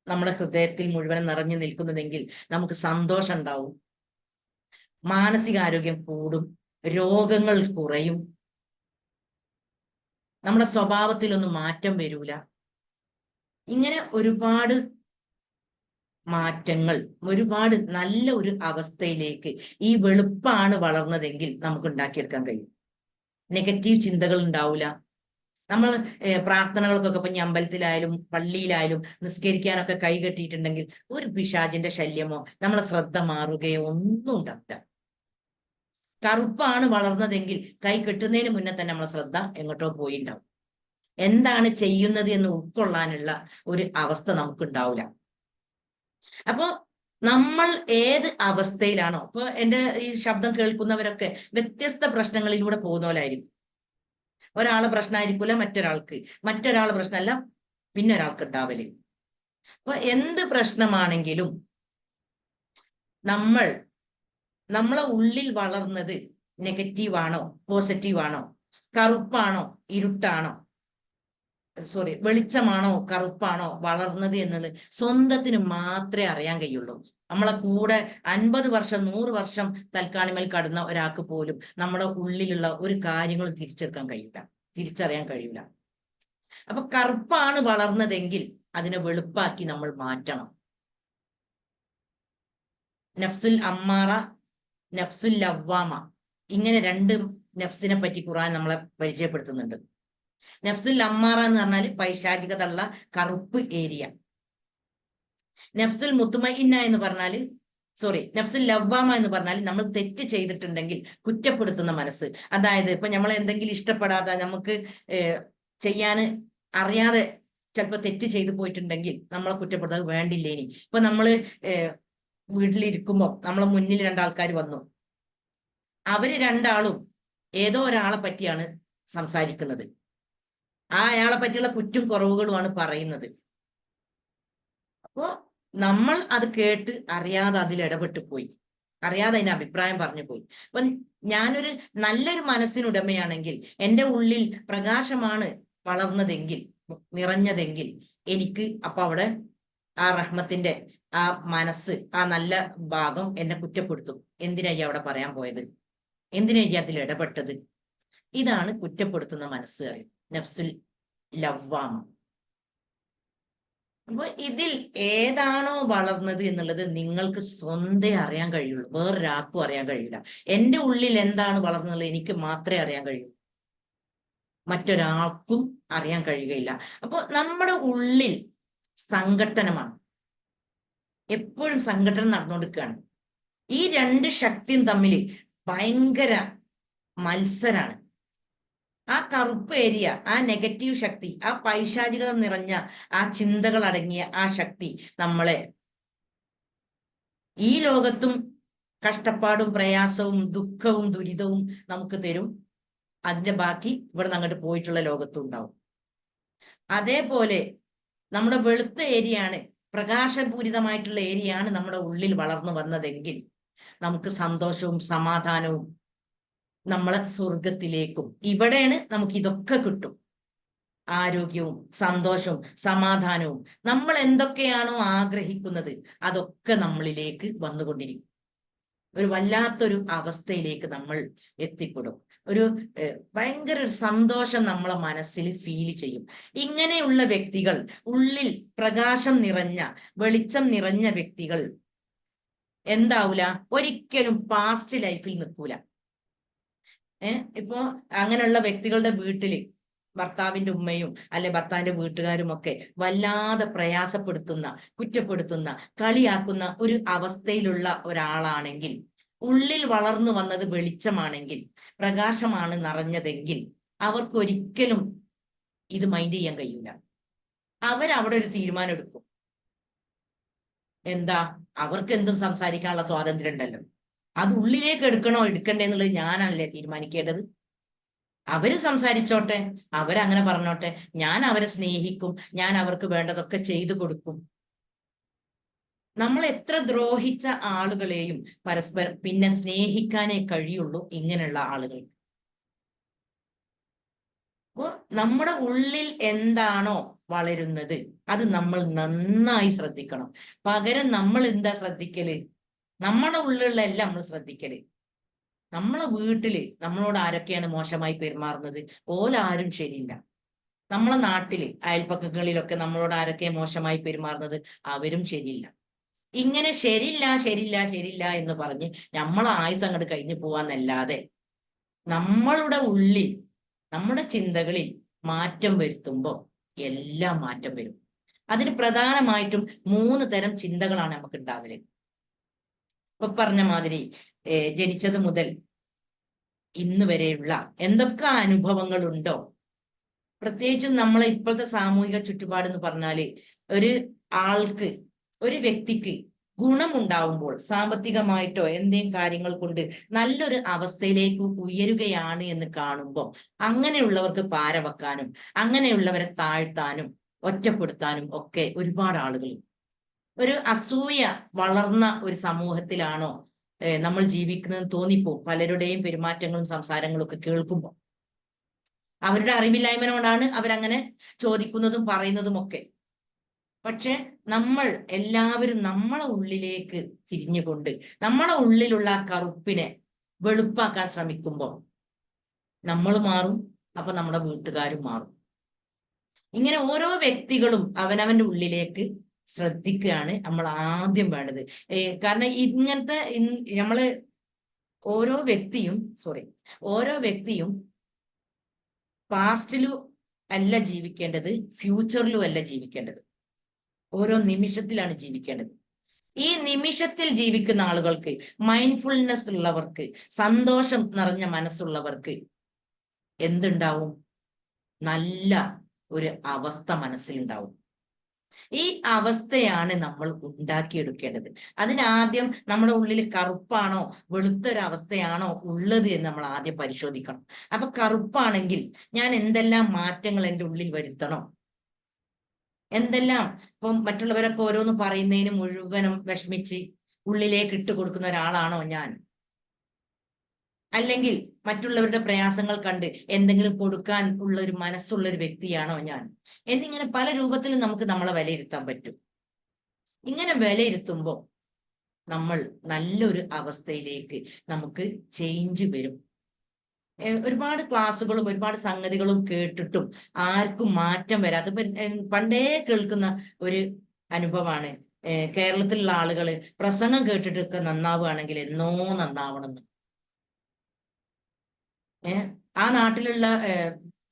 നമ്മുടെ ഹൃദയത്തിൽ മുഴുവൻ നിറഞ്ഞു നിൽക്കുന്നതെങ്കിൽ നമുക്ക് സന്തോഷം ഉണ്ടാവും, മാനസികാരോഗ്യം കൂടും, രോഗങ്ങൾ കുറയും, നമ്മുടെ സ്വഭാവത്തിലൊന്നും മാറ്റം വരൂല. ഇങ്ങനെ ഒരുപാട് മാറ്റങ്ങൾ, ഒരുപാട് നല്ല ഒരു അവസ്ഥയിലേക്ക് ഈ വെളുപ്പാണ് വളർന്നതെങ്കിൽ നമുക്ക് ഉണ്ടാക്കിയെടുക്കാൻ കഴിയും. നെഗറ്റീവ് ചിന്തകൾ ഉണ്ടാവില്ല. നമ്മൾ പ്രാർത്ഥനകൾക്കൊക്കെ ഇപ്പൊ അമ്പലത്തിലായാലും പള്ളിയിലായാലും നിസ്കരിക്കാനൊക്കെ കൈ കെട്ടിയിട്ടുണ്ടെങ്കിൽ ഒരു പിശാചിന്റെ ശല്യമോ നമ്മളെ ശ്രദ്ധ മാറുകയോ ഒന്നും ഉണ്ടാവില്ല. കറുപ്പാണ് വളർന്നതെങ്കിൽ കൈ കെട്ടുന്നതിന് മുന്നേ തന്നെ നമ്മളെ ശ്രദ്ധ എങ്ങോട്ടോ പോയിണ്ടാവും. എന്താണ് ചെയ്യുന്നത് എന്ന് ഉൾക്കൊള്ളാനുള്ള ഒരു അവസ്ഥ നമുക്ക് ഉണ്ടാവില്ല. അപ്പൊ നമ്മൾ ഏത് അവസ്ഥയിലാണോ, ഇപ്പൊ എന്റെ ഈ ശബ്ദം കേൾക്കുന്നവരൊക്കെ വ്യത്യസ്ത പ്രശ്നങ്ങളിലൂടെ പോകുന്നവരായിരിക്കും. ഒരാളെ പ്രശ്നമായിരിക്കൂല മറ്റൊരാളെ പ്രശ്നമല്ല പിന്നെ ഒരാൾക്ക് ഉണ്ടാവല്. അപ്പൊ എന്ത് പ്രശ്നമാണെങ്കിലും നമ്മളെ ഉള്ളിൽ വളർന്നത് നെഗറ്റീവാണോ പോസിറ്റീവാണോ, കറുപ്പാണോ ഇരുട്ടാണോ, വെളിച്ചമാണോ കറുപ്പാണോ വളർന്നത് എന്നത് സ്വന്തത്തിന് മാത്രമേ അറിയാൻ കഴിയുള്ളൂ. നമ്മളെ കൂടെ 50 വർഷം 100 വർഷം തൽക്കാണിമേൽ കടന്ന ഒരാൾക്ക് പോലും നമ്മുടെ ഉള്ളിലുള്ള ഒരു കാര്യങ്ങളും തിരിച്ചറിയാൻ കഴിയില്ല. അപ്പൊ കറുപ്പാണ് വളർന്നതെങ്കിൽ അതിനെ വെളുപ്പാക്കി നമ്മൾ മാറ്റണം. നഫ്സുൽ അമ്മാറ, നഫ്സുൽ ലവ്വാമ, ഇങ്ങനെ 2 നഫ്സിനെ പറ്റി ഖുർആൻ നമ്മളെ പരിചയപ്പെടുത്തുന്നുണ്ട്. നഫ്സുൽ അമ്മാറ എന്ന് പറഞ്ഞാൽ പൈശാചികതയുള്ള കറുപ്പ് ഏരിയ. നഫ്സുൽ മുത്മഇന്ന എന്ന് പറഞ്ഞാൽ നഫ്സുൽ ലവ്വാമ എന്ന് പറഞ്ഞാൽ നമ്മൾ തെറ്റ് ചെയ്തിട്ടുണ്ടെങ്കിൽ കുറ്റപ്പെടുത്തുന്ന മനസ്സ്. അതായത് ഇപ്പൊ നമ്മൾ എന്തെങ്കിലും ഇഷ്ടപ്പെടാതെ നമുക്ക് ചെയ്യാൻ അറിയാതെ ചിലപ്പോൾ തെറ്റ് ചെയ്തു പോയിട്ടുണ്ടെങ്കിൽ നമ്മളെ കുറ്റപ്പെടുത്താൻ വേണ്ടില്ലേനി. ഇപ്പൊ നമ്മള് വീട്ടിലിരിക്കുമ്പോ നമ്മളെ മുന്നിൽ 2 ആൾക്കാർ വന്നു, അവര് 2 ആളും ഏതോ ഒരാളെ പറ്റിയാണ് സംസാരിക്കുന്നത്, അയാളെ പറ്റിയുള്ള കുറ്റും കുറവുകളുമാണ് പറയുന്നത്. അപ്പോ നമ്മൾ അത് കേട്ട് അറിയാതെ അതിൽ ഇടപെട്ട് പോയി, അറിയാതെ അതിന്റെ അഭിപ്രായം പറഞ്ഞു പോയി. അപ്പൊ ഞാനൊരു നല്ലൊരു മനസ്സിനുടമയാണെങ്കിൽ, എൻ്റെ ഉള്ളിൽ പ്രകാശമാണ് വളർന്നതെങ്കിൽ, നിറഞ്ഞതെങ്കിൽ, എനിക്ക് അപ്പൊ അവിടെ ആ റഹ്മത്തിന്റെ ആ മനസ്സ്, ആ നല്ല ഭാഗം എന്നെ കുറ്റപ്പെടുത്തും. എന്തിനാ ഈ അവിടെ പറയാൻ പോയത്, എന്തിനാ ഈ അതിൽ ഇടപെട്ടത്? ഇതാണ് കുറ്റപ്പെടുത്തുന്ന മനസ്സ് അറിയും, നഫ്സുൽ ലവ്വാമ. അപ്പൊ ഇതിൽ ഏതാണോ വളർന്നത് എന്നുള്ളത് നിങ്ങൾക്ക് സ്വന്തം അറിയാൻ കഴിയുള്ളൂ, വേറൊരാൾക്കും അറിയാൻ കഴിയില്ല. എൻ്റെ ഉള്ളിൽ എന്താണ് വളർന്നത് എനിക്ക് മാത്രമേ അറിയാൻ കഴിയൂ, മറ്റൊരാൾക്കും അറിയാൻ കഴിയുകയില്ല. അപ്പൊ നമ്മുടെ ഉള്ളിൽ സംഘട്ടനമാണ്, എപ്പോഴും സംഘട്ടനം നടന്നുകൊണ്ടിരിക്കുകയാണ്. ഈ 2 ശക്തിയും തമ്മിൽ ഭയങ്കര മത്സരാണ്. ആ കറുപ്പ് ഏരിയ, ആ നെഗറ്റീവ് ശക്തി, ആ പൈശാചികത നിറഞ്ഞ ആ ചിന്തകൾ അടങ്ങിയ ആ ശക്തി നമ്മളെ ഈ ലോകത്തും കഷ്ടപ്പാടും പ്രയാസവും ദുഃഖവും ദുരിതവും നമുക്ക് തരും. അതിന്റെ ബാക്കി ഇവിടെ നിന്ന് അങ്ങോട്ട് പോയിട്ടുള്ള ലോകത്തും ഉണ്ടാവും. അതേപോലെ നമ്മുടെ വെളുത്ത ഏരിയയാണ്, പ്രകാശപൂരിതമായിട്ടുള്ള ഏരിയയാണ് നമ്മുടെ ഉള്ളിൽ വളർന്നു വന്നതെങ്കിൽ നമുക്ക് സന്തോഷവും സമാധാനവും നമ്മളെ സ്വർഗത്തിലേക്കും, ഇവിടെയാണ് നമുക്ക് ഇതൊക്കെ കിട്ടും. ആരോഗ്യവും സന്തോഷവും സമാധാനവും, നമ്മൾ എന്തൊക്കെയാണോ ആഗ്രഹിക്കുന്നത് അതൊക്കെ നമ്മളിലേക്ക് വന്നുകൊണ്ടിരിക്കും. ഒരു വല്ലാത്തൊരു അവസ്ഥയിലേക്ക് നമ്മൾ എത്തിപ്പെടും. ഒരു ഭയങ്കര ഒരു സന്തോഷം നമ്മളെ മനസ്സിൽ ഫീൽ ചെയ്യും. ഇങ്ങനെയുള്ള വ്യക്തികൾ, ഉള്ളിൽ പ്രകാശം നിറഞ്ഞ വെളിച്ചം നിറഞ്ഞ വ്യക്തികൾ എന്താവൂല, ഒരിക്കലും പാസ്റ്റ് ലൈഫിൽ നിൽക്കൂല. ഇപ്പോ അങ്ങനെയുള്ള വ്യക്തികളുടെ വീട്ടില് ഭർത്താവിന്റെ ഉമ്മയും അല്ലെ ഭർത്താവിന്റെ വീട്ടുകാരും ഒക്കെ വല്ലാതെ പ്രയാസപ്പെടുത്തുന്ന, കുറ്റപ്പെടുത്തുന്ന, കളിയാക്കുന്ന ഒരു അവസ്ഥയിലുള്ള ഒരാളാണെങ്കിൽ, ഉള്ളിൽ വളർന്നു വന്നത് വെളിച്ചമാണെങ്കിൽ, പ്രകാശമാണ് നിറഞ്ഞതെങ്കിൽ അവർക്കൊരിക്കലും ഇത് മൈൻഡ് ചെയ്യാൻ കഴിയില്ല. അവരവിടെ ഒരു തീരുമാനം എടുക്കും. എന്താ, അവർക്ക് എന്തും സംസാരിക്കാനുള്ള സ്വാതന്ത്ര്യം ഉണ്ടല്ലോ, അത് ഉള്ളിലേക്ക് എടുക്കണോ എടുക്കണ്ടേ എന്നുള്ളത് ഞാനല്ലേ തീരുമാനിക്കേണ്ടത്. അവര് സംസാരിച്ചോട്ടെ, അവരങ്ങനെ പറഞ്ഞോട്ടെ, ഞാൻ അവരെ സ്നേഹിക്കും, ഞാൻ അവർക്ക് വേണ്ടതൊക്കെ ചെയ്തു കൊടുക്കും. നമ്മൾ എത്ര ദ്രോഹിച്ച ആളുകളെയും പരസ്പരം പിന്നെ സ്നേഹിക്കാനേ കഴിയുള്ളൂ ഇങ്ങനെയുള്ള ആളുകൾ. അപ്പോ നമ്മുടെ ഉള്ളിൽ എന്താണോ വളരുന്നത് അത് നമ്മൾ നന്നായി ശ്രദ്ധിക്കണം. പകരം നമ്മൾ എന്താ ശ്രദ്ധിക്കല്? നമ്മുടെ ഉള്ളിലുള്ള എല്ലാം നമ്മൾ ശ്രദ്ധിക്കല്. നമ്മളെ വീട്ടില് നമ്മളോട് ആരൊക്കെയാണ് മോശമായി പെരുമാറുന്നത്? ഓലാരും ശരിയില്ല. നമ്മളെ നാട്ടില് അയൽപ്പക്കങ്ങളിലൊക്കെ നമ്മളോട് ആരൊക്കെ മോശമായി പെരുമാറുന്നത്? അവരും ശരിയില്ല. ഇങ്ങനെ ശരിയില്ല ശരിയില്ല ശരിയില്ല എന്ന് പറഞ്ഞ് നമ്മളെ ആയുസ് അങ്ങോട്ട് കഴിഞ്ഞു പോവാന്നല്ലാതെ നമ്മളുടെ ഉള്ളിൽ, നമ്മുടെ ചിന്തകളിൽ മാറ്റം വരുത്തുമ്പോൾ എല്ലാം മാറ്റം വരും. അതിന് പ്രധാനമായിട്ടും 3 തരം ചിന്തകളാണ് നമുക്ക് ഉണ്ടാവല്. ഇപ്പൊ പറഞ്ഞ മാതിരി ജനിച്ചത് മുതൽ ഇന്ന് വരെയുള്ള എന്തൊക്കെ അനുഭവങ്ങൾ ഉണ്ടോ, പ്രത്യേകിച്ചും നമ്മളെ ഇപ്പോഴത്തെ സാമൂഹിക ചുറ്റുപാട് എന്ന് പറഞ്ഞാല് ഒരു ആൾക്ക്, ഒരു വ്യക്തിക്ക് ഗുണമുണ്ടാവുമ്പോൾ സാമ്പത്തികമായിട്ടോ എന്തെങ്കിലും കാര്യങ്ങൾ കൊണ്ട് നല്ലൊരു അവസ്ഥയിലേക്ക് ഉയരുകയാണ് എന്ന് കാണുമ്പോൾ അങ്ങനെയുള്ളവർക്ക് പാര വെക്കാനും അങ്ങനെയുള്ളവരെ താഴ്ത്താനും ഒറ്റപ്പെടുത്താനും ഒക്കെ ഒരുപാട് ആളുകൾ. ഒരു അസൂയ വളർന്ന ഒരു സമൂഹത്തിലാണോ നമ്മൾ ജീവിക്കുന്നത് തോന്നിപ്പോ പലരുടെയും പെരുമാറ്റങ്ങളും സംസാരങ്ങളും ഒക്കെ കേൾക്കുമ്പോൾ. അവരുടെ അറിവില്ലായ്മ അവരങ്ങനെ ചോദിക്കുന്നതും പറയുന്നതും ഒക്കെ. പക്ഷെ നമ്മൾ എല്ലാവരും നമ്മളെ ഉള്ളിലേക്ക് തിരിഞ്ഞുകൊണ്ട് നമ്മളെ ഉള്ളിലുള്ള ആ കറുപ്പിനെ വെളുപ്പാക്കാൻ ശ്രമിക്കുമ്പോൾ നമ്മൾ മാറും, അപ്പൊ നമ്മുടെ വീട്ടുകാരും മാറും. ഇങ്ങനെ ഓരോ വ്യക്തികളും അവനവന്റെ ഉള്ളിലേക്ക് ശ്രദ്ധിക്കുകയാണ് നമ്മൾ ആദ്യം വേണ്ടത്. കാരണം ഇങ്ങനത്തെ നമ്മള് ഓരോ വ്യക്തിയും ഓരോ വ്യക്തിയും പാസ്റ്റിലും അല്ല ജീവിക്കേണ്ടത്, ഫ്യൂച്ചറിലും അല്ല ജീവിക്കേണ്ടത്. ഓരോ നിമിഷത്തിലാണ് ജീവിക്കേണ്ടത്. ഈ നിമിഷത്തിൽ ജീവിക്കുന്ന ആളുകൾക്ക്, മൈൻഡ്ഫുൾനെസ് ഉള്ളവർക്ക്, സന്തോഷം നിറഞ്ഞ മനസ്സുള്ളവർക്ക് എന്തുണ്ടാവും? നല്ല ഒരു അവസ്ഥ മനസ്സിലുണ്ടാവും. ഈ അവസ്ഥയാണ് നമ്മൾ ഉണ്ടാക്കിയെടുക്കേണ്ടത്. അതിനാദ്യം നമ്മുടെ ഉള്ളിൽ കറുപ്പാണോ വെളുത്തൊരവസ്ഥയാണോ ഉള്ളത് എന്ന് നമ്മൾ ആദ്യം പരിശോധിക്കണം. അപ്പൊ കറുപ്പാണെങ്കിൽ ഞാൻ എന്തെല്ലാം മാറ്റങ്ങൾ എൻ്റെ ഉള്ളിൽ വരുത്തണം? എന്തെല്ലാം ഇപ്പം മറ്റുള്ളവരൊക്കെ ഓരോന്ന് പറയുന്നതിന് മുഴുവനും വിഷമിച്ച് ഉള്ളിലേക്ക് ഇട്ട് കൊടുക്കുന്ന ഒരാളാണോ ഞാൻ? അല്ലെങ്കിൽ മറ്റുള്ളവരുടെ പ്രയാസങ്ങൾ കണ്ട് എന്തെങ്കിലും കൊടുക്കാൻ ഉള്ള ഒരു മനസ്സുള്ള ഒരു വ്യക്തിയാണോ ഞാൻ? എന്നിങ്ങനെ പല രൂപത്തിലും നമുക്ക് നമ്മളെ വിലയിരുത്താൻ പറ്റും. ഇങ്ങനെ വിലയിരുത്തുമ്പോൾ നമ്മൾ നല്ലൊരു അവസ്ഥയിലേക്ക് നമുക്ക് ചേഞ്ച് വരും. ഒരുപാട് ക്ലാസ്സുകളും ഒരുപാട് സംഗതികളും കേട്ടിട്ടും ആർക്കും മാറ്റം വരാത്ത, പണ്ടേ കേൾക്കുന്ന ഒരു അനുഭവമാണ്. കേരളത്തിലുള്ള ആളുകള് പ്രസംഗം കേട്ടിട്ടൊക്കെ നന്നാവുകയാണെങ്കിൽ എന്നോ നന്നാവണമെന്ന്. ആ നാട്ടിലുള്ള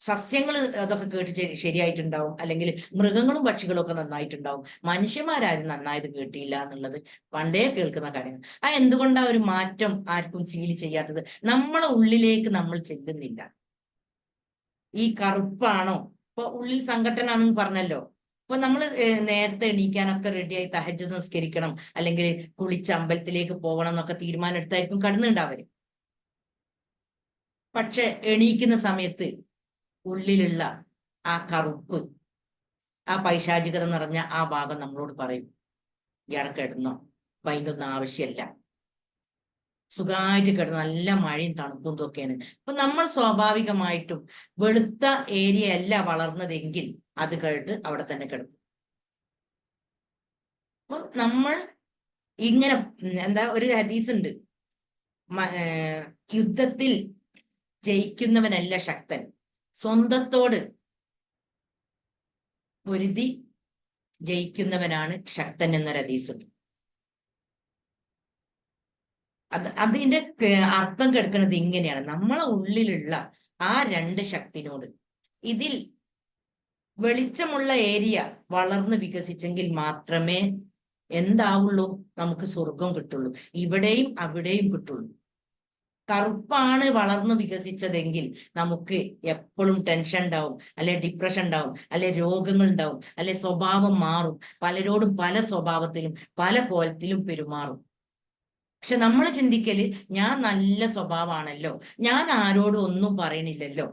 സസ്യങ്ങൾ അതൊക്കെ കേട്ട് ശരിയായിട്ടുണ്ടാവും, അല്ലെങ്കിൽ മൃഗങ്ങളും പക്ഷികളും ഒക്കെ നന്നായിട്ടുണ്ടാവും. മനുഷ്യന്മാരാരും നന്നായത് കേട്ടില്ല എന്നുള്ളത് പണ്ടേ കേൾക്കുന്ന കാര്യങ്ങൾ. എന്തുകൊണ്ടാ ഒരു മാറ്റം ആർക്കും ഫീൽ ചെയ്യാത്തത്? നമ്മളെ ഉള്ളിലേക്ക് നമ്മൾ ചെല്ലുന്നില്ല. ഈ കറുപ്പാണോ? ഇപ്പൊ ഉള്ളിൽ സംഘട്ടനാണെന്ന് പറഞ്ഞല്ലോ. അപ്പൊ നമ്മൾ നേരത്തെ എണീക്കാനൊക്കെ റെഡിയായി തഹജ്ജുദ് നിസ്കരിക്കണം, അല്ലെങ്കിൽ കുളിച്ച് അമ്പലത്തിലേക്ക് പോകണം എന്നൊക്കെ തീരുമാനം എടുത്തായിരിക്കും കടന്നുണ്ടാവര്. പക്ഷെ എണീക്കുന്ന സമയത്ത് ഉള്ളിലുള്ള ആ കറുപ്പ്, ആ പൈശാചികത നിറഞ്ഞ ആ ഭാഗം നമ്മളോട് പറയും, ഇയാളെ കിടന്നോ, അതിൻ്റെ ഒന്നും ആവശ്യമല്ല, സുഖമായിട്ട് കിടന്നു, നല്ല മഴയും തണുപ്പും ഇതൊക്കെയാണ്. അപ്പൊ നമ്മൾ സ്വാഭാവികമായിട്ടും വെളുത്ത ഏരിയ അല്ല വളർന്നതെങ്കിൽ അത് കേട്ട് അവിടെ തന്നെ കിടക്കും. അപ്പൊ നമ്മൾ ഇങ്ങനെ എന്താ, ഒരു ഹദീസ് ഉണ്ട്, യുദ്ധത്തിൽ ജയിക്കുന്നവനല്ല ശക്തൻ, സ്വന്തത്തോട് പൊരുതി ജയിക്കുന്നവനാണ് ശക്തൻ എന്നൊരു ഹദീസ് ഉണ്ട്. അതിന്റെ അർത്ഥം കിടക്കുന്നത് ഇങ്ങനെയാണ്: നമ്മളെ ഉള്ളിലുള്ള ആ 2 ശക്തിനോട്, ഇതിൽ വെളിച്ചമുള്ള ഏരിയ വളർന്ന് വികസിച്ചെങ്കിൽ മാത്രമേ എന്താവുള്ളൂ? നമുക്ക് സ്വർഗം കിട്ടുള്ളൂ, ഇവിടെയും അവിടെയും കിട്ടുള്ളൂ. കറുപ്പാണ് വളർന്നു വികസിച്ചതെങ്കിൽ നമുക്ക് എപ്പോഴും ടെൻഷൻ ഉണ്ടാവും, അല്ലെ ഡിപ്രഷൻ ഉണ്ടാവും, അല്ലെ രോഗങ്ങൾ ഉണ്ടാവും, അല്ലെ സ്വഭാവം മാറും, പലരോടും പല സ്വഭാവത്തിലും പല കോലത്തിലും പെരുമാറും. പക്ഷെ നമ്മൾ ചിന്തിക്കല്, ഞാൻ നല്ല സ്വഭാവമാണല്ലോ, ഞാൻ ആരോടും ഒന്നും പറയണില്ലല്ലോ,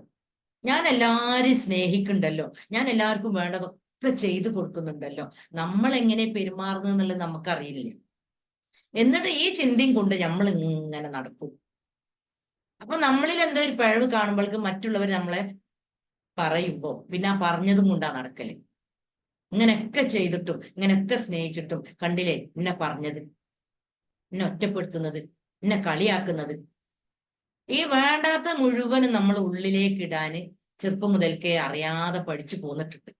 ഞാൻ എല്ലാരും സ്നേഹിക്കുന്നുണ്ടല്ലോ, ഞാൻ എല്ലാവർക്കും വേണ്ടതൊക്കെ ചെയ്തു കൊടുക്കുന്നുണ്ടല്ലോ, നമ്മൾ എങ്ങനെ പെരുമാറുന്നു എന്നുള്ളത് നമുക്കറിയില്ല. എന്നിട്ട് ഈ ചിന്തയും കൊണ്ട് നമ്മൾ ഇങ്ങനെ നടക്കും. അപ്പൊ നമ്മളിൽ എന്തോ ഒരു പിഴവ് കാണുമ്പോഴേക്കും മറ്റുള്ളവർ നമ്മളെ പറയുമ്പോ പിന്നെ ആ പറഞ്ഞതും കൊണ്ടാ നടക്കല്. ഇങ്ങനെയൊക്കെ ചെയ്തിട്ടും ഇങ്ങനെയൊക്കെ സ്നേഹിച്ചിട്ടും കണ്ടില്ലേ എന്നെ പറഞ്ഞത്, എന്നെ ഒറ്റപ്പെടുത്തുന്നത്, എന്നെ കളിയാക്കുന്നത്. ഈ വേണ്ടാത്ത മുഴുവനും നമ്മൾ ഉള്ളിലേക്ക് ഇടാന് ചെറുപ്പം മുതൽക്കേ അറിയാതെ പഠിച്ചു പോന്നിട്ടുണ്ട്.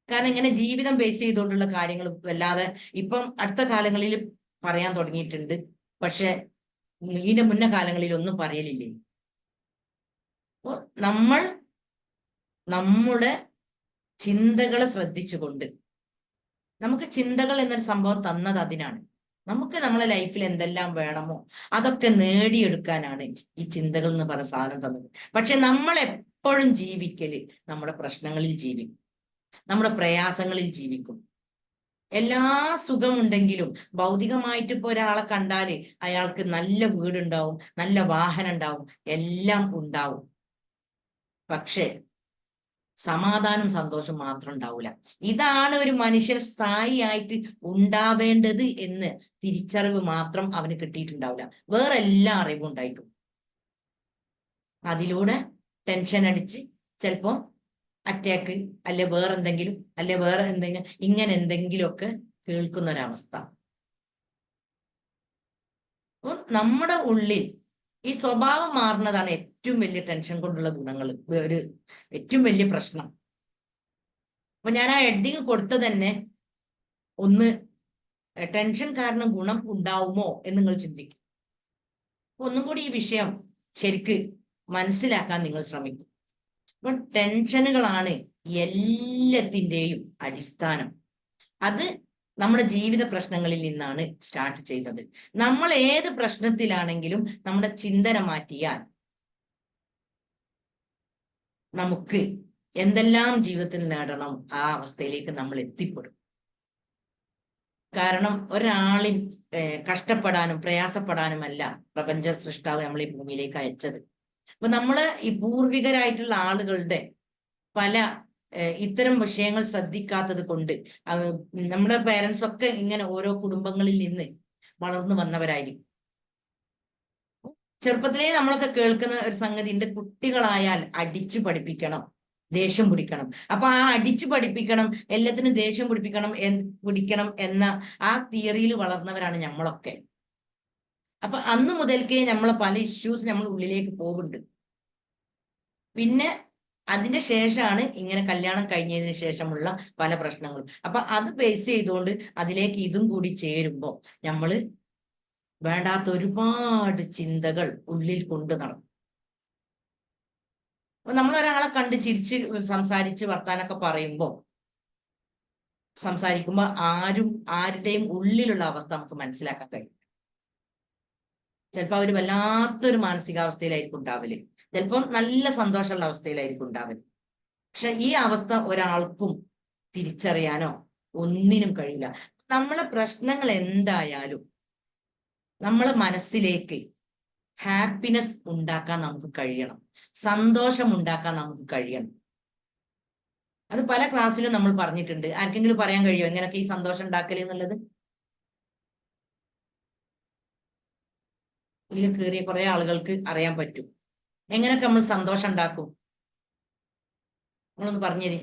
കാരണം ഇങ്ങനെ ജീവിതം ബേസ് ചെയ്തുകൊണ്ടുള്ള കാര്യങ്ങൾ വല്ലാതെ ഇപ്പം അടുത്ത കാലങ്ങളിൽ പറയാൻ തുടങ്ങിയിട്ടുണ്ട്. പക്ഷെ ഇതിന്റെ മുന്ന കാലങ്ങളിൽ ഒന്നും പറയലില്ലേ. അപ്പൊ നമ്മൾ നമ്മുടെ ചിന്തകളെ ശ്രദ്ധിച്ചുകൊണ്ട്, നമുക്ക് ചിന്തകൾ എന്നൊരു സംഭവം തന്നത് അതിനാണ്. നമുക്ക് നമ്മളെ ലൈഫിൽ എന്തെല്ലാം വേണമോ അതൊക്കെ നേടിയെടുക്കാനാണ് ഈ ചിന്തകൾ എന്ന് പറയുന്ന സാധനം തന്നത്. പക്ഷെ നമ്മൾ എപ്പോഴും ജീവിക്കല് നമ്മുടെ പ്രശ്നങ്ങളിൽ ജീവിക്കും, നമ്മുടെ പ്രയാസങ്ങളിൽ ജീവിക്കും. എല്ലാ സുഖമുണ്ടെങ്കിലും ഭൗതികമായിട്ട് ഇപ്പൊ ഒരാളെ കണ്ടാല് അയാൾക്ക് നല്ല വീടുണ്ടാവും, നല്ല വാഹനം ഉണ്ടാവും, എല്ലാം ഉണ്ടാവും. പക്ഷെ സമാധാനം സന്തോഷം മാത്രം ഉണ്ടാവില്ല. ഇതാണ് ഒരു മനുഷ്യൻ സ്ഥായിയായിട്ട് ഉണ്ടാവേണ്ടത് എന്ന് തിരിച്ചറിവ് മാത്രം അവന് കിട്ടിയിട്ടുണ്ടാവില്ല. വേറെ എല്ലാ അറിവും ഉണ്ടായിട്ടും അതിലൂടെ ടെൻഷൻ അടിച്ച് ചിലപ്പോ അറ്റാക്ക് അല്ലെ വേറെന്തെങ്കിലും അല്ലെ വേറെ എന്തെങ്കിലും ഇങ്ങനെ എന്തെങ്കിലുമൊക്കെ കേൾക്കുന്ന ഒരവസ്ഥ. അപ്പോൾ നമ്മുടെ ഉള്ളിൽ ഈ സ്വഭാവം മാറുന്നതാണ് ഏറ്റവും വലിയ ടെൻഷൻ കൊണ്ടുള്ള ഗുണങ്ങൾ, ഒരു ഏറ്റവും വലിയ പ്രശ്നം. അപ്പൊ ഞാൻ ആ ഹെഡിങ് കൊടുത്തത് തന്നെ ഒന്ന്, ടെൻഷൻ കാരണം ഗുണം ഉണ്ടാവുമോ എന്ന് നിങ്ങൾ ചിന്തിക്കും. ഒന്നും കൂടി ഈ വിഷയം ശരിക്ക് മനസ്സിലാക്കാൻ നിങ്ങൾ ശ്രമിക്കും. അപ്പൊ ടെൻഷനുകളാണ് എല്ലാത്തിൻ്റെയും അടിസ്ഥാനം. അത് നമ്മുടെ ജീവിത പ്രശ്നങ്ങളിൽ നിന്നാണ് സ്റ്റാർട്ട് ചെയ്യുന്നത്. നമ്മൾ ഏത് പ്രശ്നത്തിലാണെങ്കിലും നമ്മുടെ ചിന്തന മാറ്റിയാൽ നമുക്ക് എന്തെല്ലാം ജീവിതത്തിൽ നേടണം ആ അവസ്ഥയിലേക്ക് നമ്മൾ എത്തിപ്പെടും. കാരണം ഒരാളും കഷ്ടപ്പെടാനും പ്രയാസപ്പെടാനുമല്ല പ്രപഞ്ച സൃഷ്ടാവ് നമ്മൾ ഈ ഭൂമിയിലേക്ക് അയച്ചത്. അപ്പൊ നമ്മള് ഈ പൂർവികരായിട്ടുള്ള ആളുകളുടെ പല ഇത്തരം വിഷയങ്ങൾ ശ്രദ്ധിക്കാത്തത് കൊണ്ട് നമ്മുടെ പേരൻസ് ഒക്കെ ഇങ്ങനെ ഓരോ കുടുംബങ്ങളിൽ നിന്ന് വളർന്നു വന്നവരായിരിക്കും. ചെറുപ്പത്തിലേ നമ്മളൊക്കെ കേൾക്കുന്ന ഒരു സംഗതി ഉണ്ട്, കുട്ടികളായാൽ അടിച്ചു പഠിപ്പിക്കണം, ദേഷ്യം പിടിക്കണം. അപ്പൊ ആ അടിച്ചു പഠിപ്പിക്കണം, എല്ലാത്തിനും ദേഷ്യം പിടിക്കണം എന്ന ആ തിയറിയിൽ വളർന്നവരാണ് നമ്മളൊക്കെ. അപ്പൊ അന്ന് മുതൽക്കേ നമ്മളെ പല ഇഷ്യൂസ് നമ്മൾ ഉള്ളിലേക്ക് പോകുന്നുണ്ട്. പിന്നെ അതിന്റെ ശേഷമാണ് ഇങ്ങനെ കല്യാണം കഴിഞ്ഞതിന് ശേഷമുള്ള പല പ്രശ്നങ്ങളും. അപ്പൊ അത് ബേസ് ചെയ്തുകൊണ്ട് അതിലേക്ക് ഇതും കൂടി ചേരുമ്പോ നമ്മള് വേണ്ടാത്ത ഒരുപാട് ചിന്തകൾ ഉള്ളിൽ കൊണ്ട് നടക്കും. അപ്പൊ നമ്മൾ ഒരാളെ കണ്ട് ചിരിച്ച് സംസാരിച്ച് വർത്താനൊക്കെ സംസാരിക്കുമ്പോ ആരുടെയും ഉള്ളിലുള്ള അവസ്ഥ നമുക്ക് മനസ്സിലാക്കാൻ കഴിയും. ചിലപ്പോൾ അവര് വല്ലാത്തൊരു മാനസികാവസ്ഥയിലായിരിക്കും ഉണ്ടാവല്, ചിലപ്പം നല്ല സന്തോഷമുള്ള അവസ്ഥയിലായിരിക്കും ഉണ്ടാവല്. പക്ഷെ ഈ അവസ്ഥ ഒരാൾക്കും തിരിച്ചറിയാനോ ഒന്നിനും കഴിയില്ല. നമ്മളെ പ്രശ്നങ്ങൾ എന്തായാലും നമ്മളെ മനസ്സിലേക്ക് ഹാപ്പിനെസ് ഉണ്ടാക്കാൻ നമുക്ക് കഴിയണം, സന്തോഷം ഉണ്ടാക്കാൻ നമുക്ക് കഴിയണം. അത് പല ക്ലാസ്സിലും നമ്മൾ പറഞ്ഞിട്ടുണ്ട്. ആർക്കെങ്കിലും പറയാൻ കഴിയുമോ എങ്ങനെയൊക്കെ ഈ സന്തോഷം ഉണ്ടാക്കല് എന്നുള്ളത്? ഇതിൽ കയറിയ കുറെ ആളുകൾക്ക് അറിയാൻ പറ്റും. എങ്ങനെയൊക്കെ നമ്മൾ സന്തോഷം ഉണ്ടാക്കും നിങ്ങളൊന്ന് പറഞ്ഞേരി.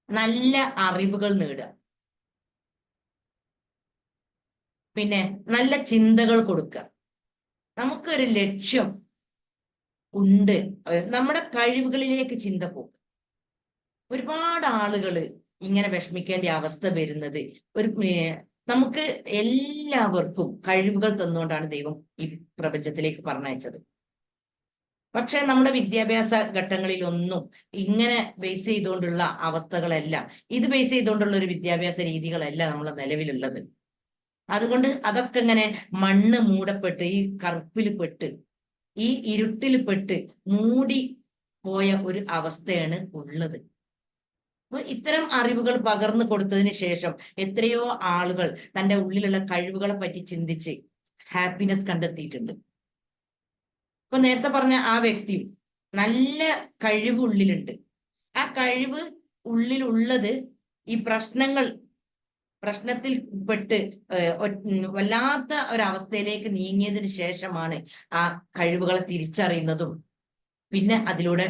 നല്ല അറിവുകൾ നേടുക, പിന്നെ നല്ല ചിന്തകൾ കൊടുക്കുക. നമുക്കൊരു ലക്ഷ്യം ഉണ്ട്, നമ്മുടെ കഴിവുകളിലേക്ക് ചിന്ത പോകും. ഒരുപാട് ആളുകൾ ഇങ്ങനെ വിഷമിക്കേണ്ട അവസ്ഥ വരുന്നത് നമുക്ക് എല്ലാവർക്കും കഴിവുകൾ തന്നുകൊണ്ടാണ് ദൈവം ഈ പ്രപഞ്ചത്തിലേക്ക് പറഞ്ഞയച്ചത്. പക്ഷെ നമ്മുടെ വിദ്യാഭ്യാസ ഘട്ടങ്ങളിലൊന്നും ഇങ്ങനെ ബേസ് ചെയ്തുകൊണ്ടുള്ള അവസ്ഥകളല്ല, ഇത് ബേസ് ചെയ്തുകൊണ്ടുള്ള ഒരു വിദ്യാഭ്യാസ രീതികളല്ല നമ്മളെ നിലവിലുള്ളത്. അതുകൊണ്ട് അതൊക്കെ ഇങ്ങനെ മണ്ണ് മൂടപ്പെട്ട് ഈ കറുപ്പിൽ പെട്ട് ഈ ഇരുട്ടിൽ പെട്ട് മൂടി പോയ ഒരു അവസ്ഥയാണ് ഉള്ളത്. അപ്പൊ ഇത്തരം അറിവുകൾ പകർന്നു കൊടുത്തതിന് ശേഷം എത്രയോ ആളുകൾ തന്റെ ഉള്ളിലുള്ള കഴിവുകളെ പറ്റി ചിന്തിച്ച് ഹാപ്പിനെസ് കണ്ടെത്തിയിട്ടുണ്ട്. ഇപ്പൊ നേരത്തെ പറഞ്ഞ ആ വ്യക്തി നല്ല കഴിവ് ഉള്ളിലുണ്ട്. ആ കഴിവ് ഉള്ളിലുള്ളത് ഈ പ്രശ്നങ്ങൾ പ്രശ്നത്തിൽ പെട്ട് വല്ലാത്ത ഒരവസ്ഥയിലേക്ക് നീങ്ങിയതിന് ശേഷമാണ് ആ കഴിവുകളെ തിരിച്ചറിയുന്നതും പിന്നെ അതിലൂടെ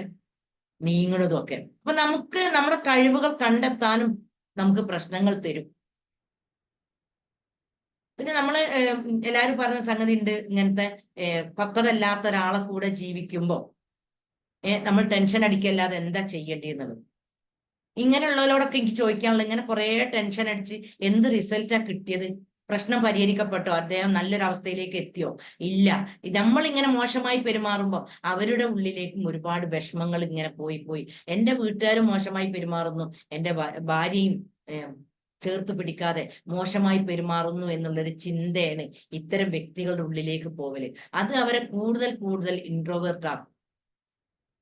നീങ്ങുന്നതും ഒക്കെ. അപ്പൊ നമുക്ക് നമ്മുടെ കഴിവുകൾ കണ്ടെത്താനും നമുക്ക് പ്രശ്നങ്ങൾ തരും. പിന്നെ നമ്മള് എല്ലാരും പറഞ്ഞ സംഗതി ഉണ്ട്, ഇങ്ങനത്തെ പക്വതല്ലാത്ത ഒരാളെ കൂടെ ജീവിക്കുമ്പോ നമ്മൾ ടെൻഷൻ അടിക്കല്ലാതെ എന്താ ചെയ്യേണ്ടിയെന്നുള്ളത്. ഇങ്ങനെയുള്ളവരോടൊക്കെ എനിക്ക് ചോദിക്കാനുള്ളത്, ഇങ്ങനെ കുറെ ടെൻഷൻ അടിച്ച് എന്ത് റിസൾട്ടാ കിട്ടിയത്? പ്രശ്നം പരിഹരിക്കപ്പെട്ടോ? അദ്ദേഹം നല്ലൊരു അവസ്ഥയിലേക്ക് എത്തിയോ? ഇല്ല. നമ്മൾ ഇങ്ങനെ മോശമായി പെരുമാറുമ്പോൾ അവരുടെ ഉള്ളിലേക്കും ഒരുപാട് വിഷമങ്ങൾ ഇങ്ങനെ പോയി പോയി എന്റെ വീട്ടുകാരും മോശമായി പെരുമാറുന്നു, എന്റെ ഭാര്യയും ചേർത്ത് പിടിക്കാതെ മോശമായി പെരുമാറുന്നു എന്നുള്ളൊരു ചിന്തയാണ് ഇത്തരം വ്യക്തികളുടെ ഉള്ളിലേക്ക് പോവല്. അത് അവരെ കൂടുതൽ കൂടുതൽ ഇൻട്രോവേർട്ട് ആക്കും.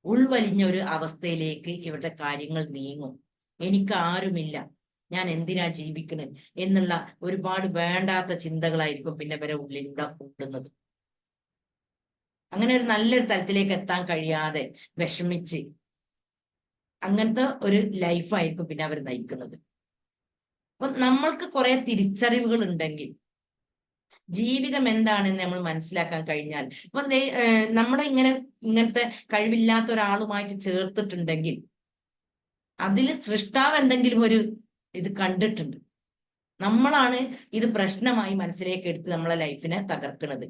ഉൾവലിഞ്ഞ ഒരു അവസ്ഥയിലേക്ക് ഇവരുടെ കാര്യങ്ങൾ നീങ്ങും. എനിക്ക് ആരുമില്ല, ഞാൻ എന്തിനാ ജീവിക്കുന്നത് എന്നുള്ള ഒരുപാട് വേണ്ടാത്ത ചിന്തകളായിരിക്കും പിന്നെ ഇവരെ ഉള്ളിലൂടെ കൂട്ടുന്നത്. അങ്ങനെ ഒരു നല്ലൊരു തലത്തിലേക്ക് എത്താൻ കഴിയാതെ വിഷമിച്ച് അങ്ങനത്തെ ഒരു ലൈഫായിരിക്കും പിന്നെ അവർ നയിക്കുന്നത്. അപ്പൊ നമ്മൾക്ക് കുറെ തിരിച്ചറിവുകൾ ഉണ്ടെങ്കിൽ, ജീവിതം എന്താണെന്ന് നമ്മൾ മനസ്സിലാക്കാൻ കഴിഞ്ഞാൽ, ഇപ്പൊ നമ്മുടെ ഇങ്ങനത്തെ കഴിവില്ലാത്ത ഒരാളുമായിട്ട് ചേർത്തിട്ടുണ്ടെങ്കിൽ അതിൽ സൃഷ്ടാവ് എന്തെങ്കിലും ഒരു ഇത് കണ്ടിട്ടുണ്ട്. നമ്മളാണ് ഇത് പ്രശ്നമായി മനസ്സിലേക്ക് എടുത്ത് നമ്മളെ ലൈഫിനെ തകർക്കുന്നത്.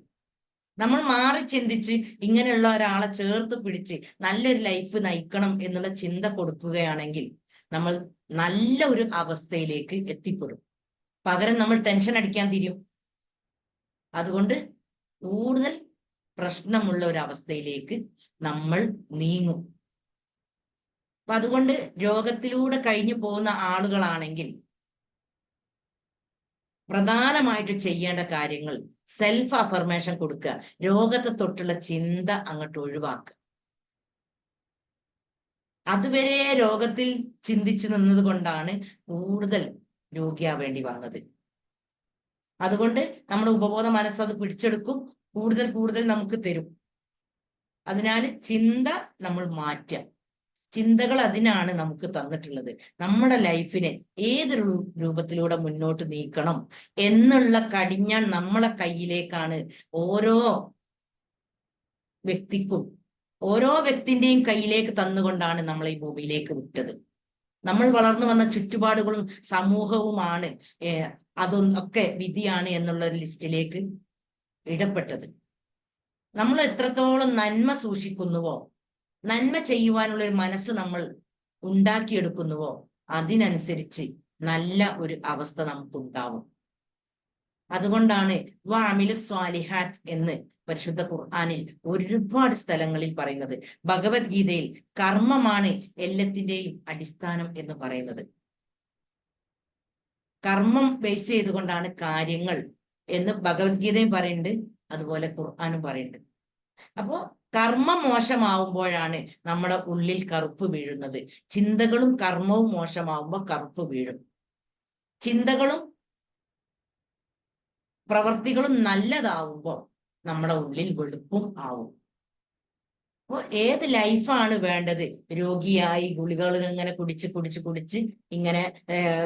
നമ്മൾ മാറി ചിന്തിച്ച് ഇങ്ങനെയുള്ള ഒരാളെ ചേർത്ത് പിടിച്ച് നല്ലൊരു ലൈഫ് നയിക്കണം എന്നുള്ള ചിന്ത കൊടുക്കുകയാണെങ്കിൽ നമ്മൾ നല്ല ഒരു അവസ്ഥയിലേക്ക് എത്തിപ്പെടും. പകരം നമ്മൾ ടെൻഷൻ അടിക്കാൻ തിരിയും. അതുകൊണ്ട് കൂടുതൽ പ്രശ്നമുള്ള ഒരു അവസ്ഥയിലേക്ക് നമ്മൾ നീങ്ങും. അപ്പൊ അതുകൊണ്ട് രോഗത്തിലൂടെ കഴിഞ്ഞു പോകുന്ന ആളുകളാണെങ്കിൽ പ്രധാനമായിട്ട് ചെയ്യേണ്ട കാര്യങ്ങൾ സെൽഫ് അഫർമേഷൻ കൊടുക്കുക, രോഗത്തെ തൊട്ടുള്ള ചിന്ത അങ്ങോട്ട് ഒഴിവാക്കുക. അതുവരെ രോഗത്തിൽ ചിന്തിച്ചു നിന്നത് കൊണ്ടാണ് കൂടുതൽ രോഗിയാവേണ്ടി വന്നത്. അതുകൊണ്ട് നമ്മുടെ ഉപബോധ മനസ്സ് അത് പിടിച്ചെടുക്കും, കൂടുതൽ കൂടുതൽ നമുക്ക് തരും. അതിനാൽ ചിന്ത നമ്മൾ മാറ്റുക. ചിന്തകൾ അതിനാണ് നമുക്ക് തന്നിട്ടുള്ളത്. നമ്മുടെ ലൈഫിനെ ഏതൊരു രൂപത്തിലൂടെ മുന്നോട്ട് നീക്കണം എന്നുള്ള കടിഞ്ഞാൺ നമ്മളെ കയ്യിലേക്കാണ് ഓരോ വ്യക്തിക്കും, ഓരോ വ്യക്തിന്റെയും കയ്യിലേക്ക് തന്നുകൊണ്ടാണ് നമ്മൾ ഈ ഭൂമിയിലേക്ക് വിട്ടത്. നമ്മൾ വളർന്നു വന്ന ചുറ്റുപാടുകളും സമൂഹവുമാണ് അതൊക്കെ വിധിയാണ് എന്നുള്ള ഒരു ലിസ്റ്റിലേക്ക് ഇടപെട്ടത്. നമ്മൾ എത്രത്തോളം നന്മ സൂക്ഷിക്കുന്നുവോ, നന്മ ചെയ്യുവാനുള്ള ഒരു മനസ്സ് നമ്മൾ ഉണ്ടാക്കിയെടുക്കുന്നുവോ, അതിനനുസരിച്ച് നല്ല ഒരു അവസ്ഥ നമുക്കുണ്ടാവും. അതുകൊണ്ടാണ് വഅമിലു സ്വാലിഹാത്ത് എന്ന് പരിശുദ്ധ ഖുർആനിൽ ഒരുപാട് സ്ഥലങ്ങളിൽ പറയുന്നത്. ഭഗവത്ഗീതയിൽ കർമ്മമാണ് എല്ലാത്തിന്റെയും അടിസ്ഥാനം എന്ന് പറയുന്നത്. കർമ്മം ബേസ് ചെയ്തുകൊണ്ടാണ് കാര്യങ്ങൾ എന്ന് ഭഗവത്ഗീതയും പറയുന്നുണ്ട്, അതുപോലെ ഖുർആനും പറയുന്നുണ്ട്. അപ്പോ കർമ്മം മോശമാവുമ്പോഴാണ് നമ്മുടെ ഉള്ളിൽ കറുപ്പ് വീഴുന്നത്. ചിന്തകളും കർമ്മവും മോശമാവുമ്പോൾ കറുപ്പ് വീഴും. ചിന്തകളും പ്രവർത്തികളും നല്ലതാവുമ്പോൾ നമ്മുടെ ഉള്ളിൽ വെളുപ്പും ആവും. അപ്പോൾ ഏത് ലൈഫാണ് വേണ്ടത്? രോഗിയായി ഗുളികകൾ ഇങ്ങനെ കുടിച്ച് ഇങ്ങനെ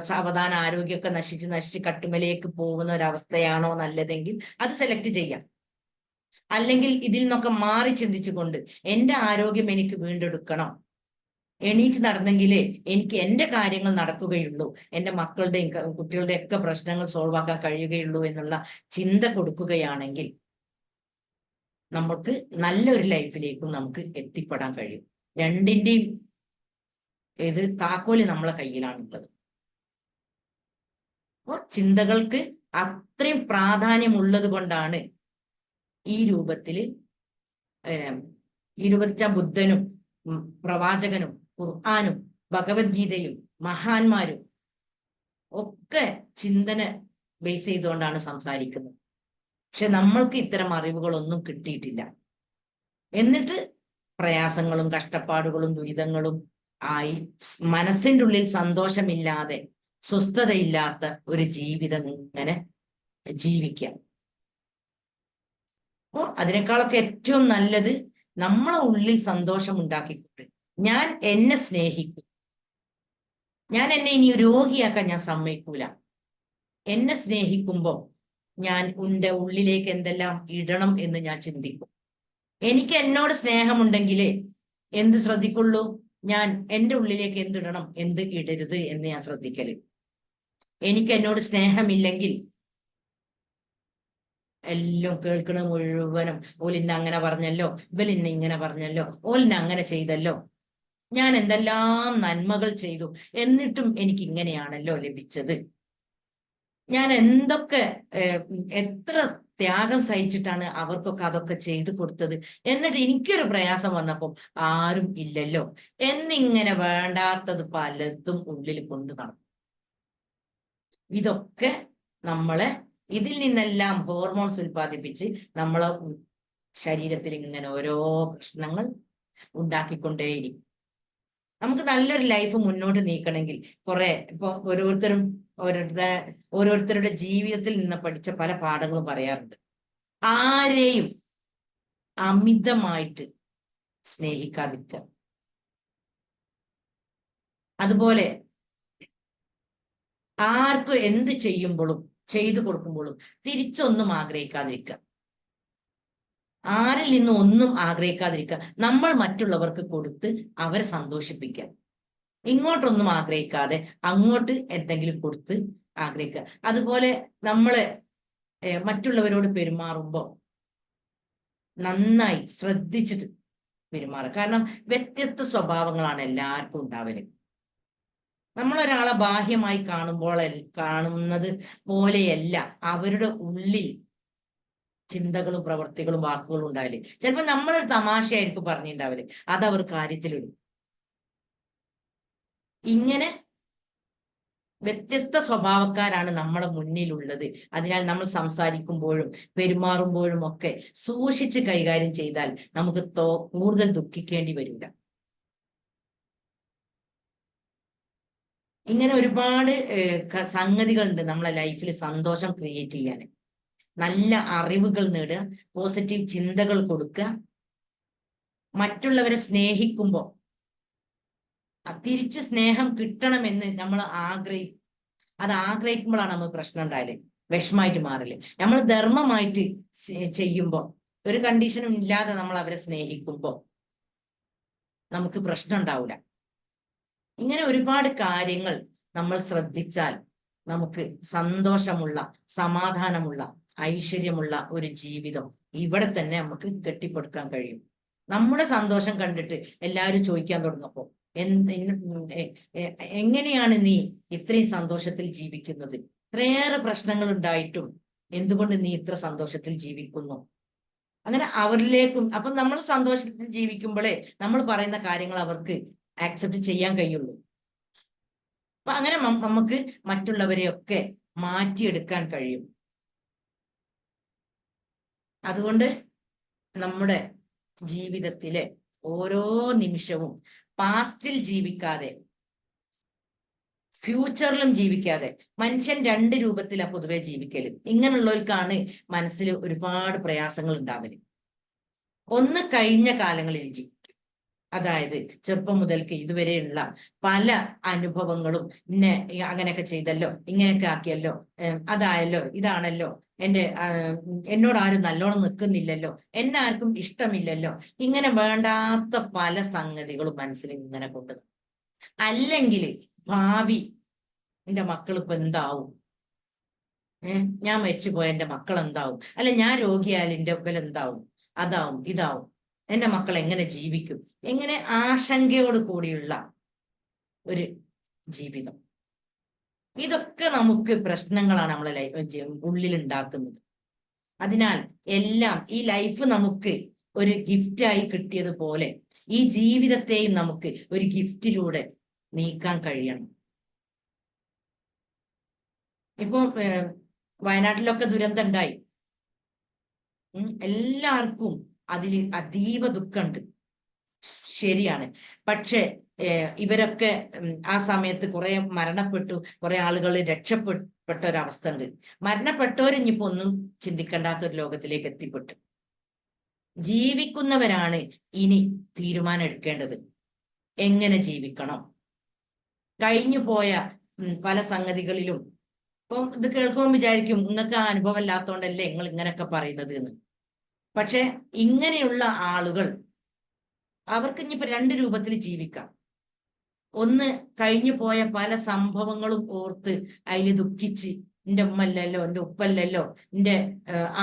സാവധാന ആരോഗ്യമൊക്കെ നശിച്ച് കട്ടുമലേക്ക് പോകുന്ന ഒരവസ്ഥയാണോ നല്ലതെങ്കിൽ അത് സെലക്ട് ചെയ്യാം. അല്ലെങ്കിൽ ഇതിൽ നിന്നൊക്കെ മാറി ചിന്തിച്ചുകൊണ്ട് എന്റെ ആരോഗ്യം എനിക്ക് വീണ്ടെടുക്കണം, എണീറ്റ് നടന്നെങ്കിലേ എനിക്ക് എന്റെ കാര്യങ്ങൾ നടക്കുകയുള്ളൂ, എന്റെ മക്കളുടെയും കുട്ടികളുടെയും ഒക്കെ പ്രശ്നങ്ങൾ സോൾവ് ആക്കാൻ കഴിയുകയുള്ളൂ എന്നുള്ള ചിന്ത കൊടുക്കുകയാണെങ്കിൽ നമുക്ക് നല്ലൊരു ലൈഫിലേക്കും നമുക്ക് എത്തിപ്പെടാൻ കഴിയും. രണ്ടിന്റെയും ഇത് താക്കോല് നമ്മളെ കയ്യിലാണുള്ളത്. അപ്പോൾ ചിന്തകൾക്ക് അത്രയും പ്രാധാന്യമുള്ളത് കൊണ്ടാണ് ഈ രൂപത്തില് ബുദ്ധനും പ്രവാചകനും ഖുർആനും ഭഗവത്ഗീതയും മഹാന്മാരും ഒക്കെ ചിന്തന ബേസ് ചെയ്തുകൊണ്ടാണ് സംസാരിക്കുന്നത്. പക്ഷെ നമ്മൾക്ക് ഇത്തരം അറിവുകളൊന്നും കിട്ടിയിട്ടില്ല. എന്നിട്ട് പ്രയാസങ്ങളും കഷ്ടപ്പാടുകളും ദുരിതങ്ങളും ആയി മനസ്സിൻ്റെ ഉള്ളിൽ സന്തോഷമില്ലാതെ സ്വസ്ഥതയില്ലാത്ത ഒരു ജീവിതം ഇങ്ങനെ ജീവിക്കാം. അപ്പോൾ അതിനേക്കാളൊക്കെ ഏറ്റവും നല്ലത് നമ്മളെ ഉള്ളിൽ സന്തോഷം ഉണ്ടാക്കിക്കൊണ്ട് ഞാൻ എന്നെ സ്നേഹിക്കും, ഞാൻ എന്നെ ഇനി രോഗിയാക്കാൻ ഞാൻ സമ്മതിക്കൂല, എന്നെ സ്നേഹിക്കുമ്പോൾ ഞാൻ എൻ്റെ ഉള്ളിലേക്ക് എന്തെല്ലാം ഇടണം എന്ന് ഞാൻ ചിന്തിക്കും. എനിക്ക് എന്നോട് സ്നേഹമുണ്ടെങ്കിലേ എന്ത് ശ്രദ്ധിക്കുള്ളൂ, ഞാൻ എൻ്റെ ഉള്ളിലേക്ക് എന്തിടണം എന്ത് ഇടരുത് എന്ന് ഞാൻ ശ്രദ്ധിക്കല്. എനിക്ക് എന്നോട് സ്നേഹമില്ലെങ്കിൽ എല്ലാം കേൾക്കണ മുഴുവനും ഓലിന്നെ അങ്ങനെ പറഞ്ഞല്ലോ, ഇവലിന്നെ ഇങ്ങനെ പറഞ്ഞല്ലോ, ഓലിന്നെ അങ്ങനെ ചെയ്തല്ലോ, ഞാൻ എന്തെല്ലാം നന്മകൾ ചെയ്തു എന്നിട്ടും എനിക്ക് ഇങ്ങനെയാണല്ലോ ലഭിച്ചത്, ഞാൻ എന്തൊക്കെ എത്ര ത്യാഗം സഹിച്ചിട്ടാണ് അവർക്കൊക്കെ അതൊക്കെ ചെയ്തു കൊടുത്തത്, എന്നിട്ട് എനിക്കൊരു പ്രയാസം വന്നപ്പോൾ ആരും ഇല്ലല്ലോ എന്നിങ്ങനെ വേണ്ടാത്തത് പലതും ഉള്ളിൽ കൊണ്ടു നടക്കും. ഇതൊക്കെ നമ്മളെ ഇതിൽ നിന്നെല്ലാം ഹോർമോൺസ് ഉൽപ്പാദിപ്പിച്ച് നമ്മളെ ശരീരത്തിൽ ഇങ്ങനെ ഓരോ പ്രശ്നങ്ങൾ ഉണ്ടാക്കിക്കൊണ്ടേയിരിക്കും. നമുക്ക് നല്ലൊരു ലൈഫ് മുന്നോട്ട് നീക്കണമെങ്കിൽ കുറെ ഇപ്പൊ ഓരോരുത്തരുടെ ജീവിതത്തിൽ നിന്ന് പഠിച്ച പല പാഠങ്ങളും പറയാറുണ്ട്. ആരെയും അമിതമായിട്ട് സ്നേഹിക്കാതിരിക്കുക, അതുപോലെ ആർക്കും എന്ത് ചെയ്യുമ്പോഴും ചെയ്തു കൊടുക്കുമ്പോഴും തിരിച്ചൊന്നും ആഗ്രഹിക്കാതിരിക്കുക, ആരിൽ നിന്നും ഒന്നും ആഗ്രഹിക്കാതിരിക്കുക. നമ്മൾ മറ്റുള്ളവർക്ക് കൊടുത്ത് അവരെ സന്തോഷിപ്പിക്കുക, ഇങ്ങോട്ടൊന്നും ആഗ്രഹിക്കാതെ അങ്ങോട്ട് എന്തെങ്കിലും കൊടുത്ത് ആഗ്രഹിക്കുക. അതുപോലെ നമ്മള് മറ്റുള്ളവരോട് പെരുമാറുമ്പോൾ നന്നായി ശ്രദ്ധിച്ചിട്ട് പെരുമാറുക. കാരണം വ്യത്യസ്ത സ്വഭാവങ്ങളാണ് എല്ലാവർക്കും ഉണ്ടാവല്. നമ്മളൊരാളെ ബാഹ്യമായി കാണുന്നത് പോലെയല്ല അവരുടെ ഉള്ളിൽ ചിന്തകളും പ്രവർത്തികളും വാക്കുകളും ഉണ്ടാവില്ലേ. ചിലപ്പോൾ നമ്മളൊരു തമാശയായിരിക്കും പറഞ്ഞിട്ടുണ്ടാവില്ലേ, അത് അവർ കാര്യത്തിലിടും. ഇങ്ങനെ വ്യത്യസ്ത സ്വഭാവക്കാരാണ് നമ്മുടെ മുന്നിലുള്ളത്. അതിനാൽ നമ്മൾ സംസാരിക്കുമ്പോഴും പെരുമാറുമ്പോഴും ഒക്കെ സൂക്ഷിച്ച് കൈകാര്യം ചെയ്താൽ നമുക്ക് കൂടുതൽ ദുഃഖിക്കേണ്ടി വരില്ല. ഇങ്ങനെ ഒരുപാട് സംഗതികളുണ്ട് നമ്മളെ ലൈഫിൽ സന്തോഷം ക്രിയേറ്റ് ചെയ്യാൻ. നല്ല അറിവുകൾ നേടുക, പോസിറ്റീവ് ചിന്തകൾ കൊടുക്കുക, മറ്റുള്ളവരെ സ്നേഹിക്കുമ്പോൾ തിരിച്ച് സ്നേഹം കിട്ടണമെന്ന് നമ്മൾ അത് ആഗ്രഹിക്കുമ്പോഴാണ് നമ്മൾ പ്രശ്നം ഉണ്ടായാല് വിഷമായിട്ട് മാറില്ല. നമ്മൾ ധർമ്മമായിട്ട് ചെയ്യുമ്പോൾ, ഒരു കണ്ടീഷനും ഇല്ലാതെ നമ്മൾ അവരെ സ്നേഹിക്കുമ്പോൾ നമുക്ക് പ്രശ്നം ഉണ്ടാവില്ല. ഇങ്ങനെ ഒരുപാട് കാര്യങ്ങൾ നമ്മൾ ശ്രദ്ധിച്ചാൽ നമുക്ക് സന്തോഷമുള്ള, സമാധാനമുള്ള, ഐശ്വര്യമുള്ള ഒരു ജീവിതം ഇവിടെ തന്നെ നമുക്ക് കെട്ടിപ്പടുക്കാൻ കഴിയും. നമ്മുടെ സന്തോഷം കണ്ടിട്ട് എല്ലാവരും ചോദിക്കാൻ തുടങ്ങപ്പോ എങ്ങനെയാണ് നീ ഇത്രയും സന്തോഷത്തിൽ ജീവിക്കുന്നത്, ഇത്രയേറെ പ്രശ്നങ്ങൾ ഉണ്ടായിട്ടും എന്തുകൊണ്ട് നീ ഇത്ര സന്തോഷത്തിൽ ജീവിക്കുന്നു? അങ്ങനെ അവരിലേക്കും, അപ്പൊ നമ്മൾ സന്തോഷത്തിൽ ജീവിക്കുമ്പോഴേ നമ്മൾ പറയുന്ന കാര്യങ്ങൾ അവർക്ക് ആക്സെപ്റ്റ് ചെയ്യാൻ കഴിയുള്ളൂ. അപ്പൊ അങ്ങനെ നമുക്ക് മറ്റുള്ളവരെയൊക്കെ മാറ്റിയെടുക്കാൻ കഴിയും. അതുകൊണ്ട് നമ്മുടെ ജീവിതത്തിലെ ഓരോ നിമിഷവും പാസ്റ്റിൽ ജീവിക്കാതെ, ഫ്യൂച്ചറിലും ജീവിക്കാതെ, മനുഷ്യൻ രണ്ട് രൂപത്തിലാണ് പൊതുവെ ജീവിക്കല്. ഇങ്ങനെയുള്ളവർക്കാണ് മനസ്സിൽ ഒരുപാട് പ്രയാസങ്ങൾ ഉണ്ടാവല്. ഒന്ന് കഴിഞ്ഞ കാലങ്ങളിൽ ജീവിക്കും, അതായത് ചെറുപ്പം മുതൽക്ക് ഇതുവരെയുള്ള പല അനുഭവങ്ങളും, ഇന്നെ അങ്ങനെയൊക്കെ ചെയ്തല്ലോ, ഇങ്ങനെയൊക്കെ ആക്കിയല്ലോ, അതായല്ലോ, ഇതാണല്ലോ, എന്നോട് ആരും നല്ലോണം നിൽക്കുന്നില്ലല്ലോ, എന്നെ ആർക്കും ഇഷ്ടമില്ലല്ലോ, ഇങ്ങനെ വേണ്ടാത്ത പല സംഗതികളും മനസ്സിൽ ഇങ്ങനെ കൊണ്ടു. അല്ലെങ്കിൽ ഭാവി എന്റെ മക്കൾ ഇപ്പൊ എന്താവും, ഞാൻ മരിച്ചുപോയ എന്റെ മക്കൾ എന്താവും, അല്ല ഞാൻ രോഗിയായാലും എന്റെ എന്താവും, അതാവും ഇതാവും, എന്റെ മക്കൾ എങ്ങനെ ജീവിക്കും, എങ്ങനെ ആശങ്കയോട് കൂടിയുള്ള ഒരു ജീവിതം. ഇതൊക്കെ നമുക്ക് പ്രശ്നങ്ങളാണ് നമ്മളെ ഉള്ളിൽ ഉണ്ടാക്കുന്നത്. അതിനാൽ എല്ലാം ഈ ലൈഫ് നമുക്ക് ഒരു ഗിഫ്റ്റായി കിട്ടിയതുപോലെ ഈ ജീവിതത്തെയും നമുക്ക് ഒരു ഗിഫ്റ്റിലൂടെ നീക്കാൻ കഴിയണം. ഇപ്പൊ വയനാട്ടിലൊക്കെ ദുരന്തം ഉണ്ടായി, എല്ലാവർക്കും അതിൽ അതീവ ദുഃഖമുണ്ട്, ശരിയാണ്. പക്ഷെ ഇവരൊക്കെ ആ സമയത്ത് കുറെ മരണപ്പെട്ടു, കുറെ ആളുകൾ രക്ഷപ്പെട്ട ഒരവസ്ഥ ഉണ്ട്. മരണപ്പെട്ടവരിഞ്ഞിപ്പോ ഒന്നും ചിന്തിക്കേണ്ടാത്ത ഒരു ലോകത്തിലേക്ക് എത്തിപ്പെട്ടു. ജീവിക്കുന്നവരാണ് ഇനി തീരുമാനം എടുക്കേണ്ടത്, എങ്ങനെ ജീവിക്കണം. കഴിഞ്ഞു പോയ പല സംഗതികളിലും അപ്പം ഇത് കേൾക്കുമ്പോൾ വിചാരിക്കും നിങ്ങൾക്ക് ആ അനുഭവം ഇല്ലാത്തതുകൊണ്ടല്ലേ നിങ്ങൾ ഇങ്ങനെയൊക്കെ പറയുന്നത് എന്ന്. പക്ഷെ ഇങ്ങനെയുള്ള ആളുകൾ അവർക്ക് ഇനിയിപ്പോ രണ്ട് രൂപത്തിൽ ജീവിക്കാം. ഒന്ന്, കഴിഞ്ഞു പോയ പല സംഭവങ്ങളും ഓർത്ത് അതിൽ ദുഃഖിച്ച് എന്റെ ഉമ്മല്ലല്ലോ, എന്റെ ഉപ്പല്ലല്ലോ, എന്റെ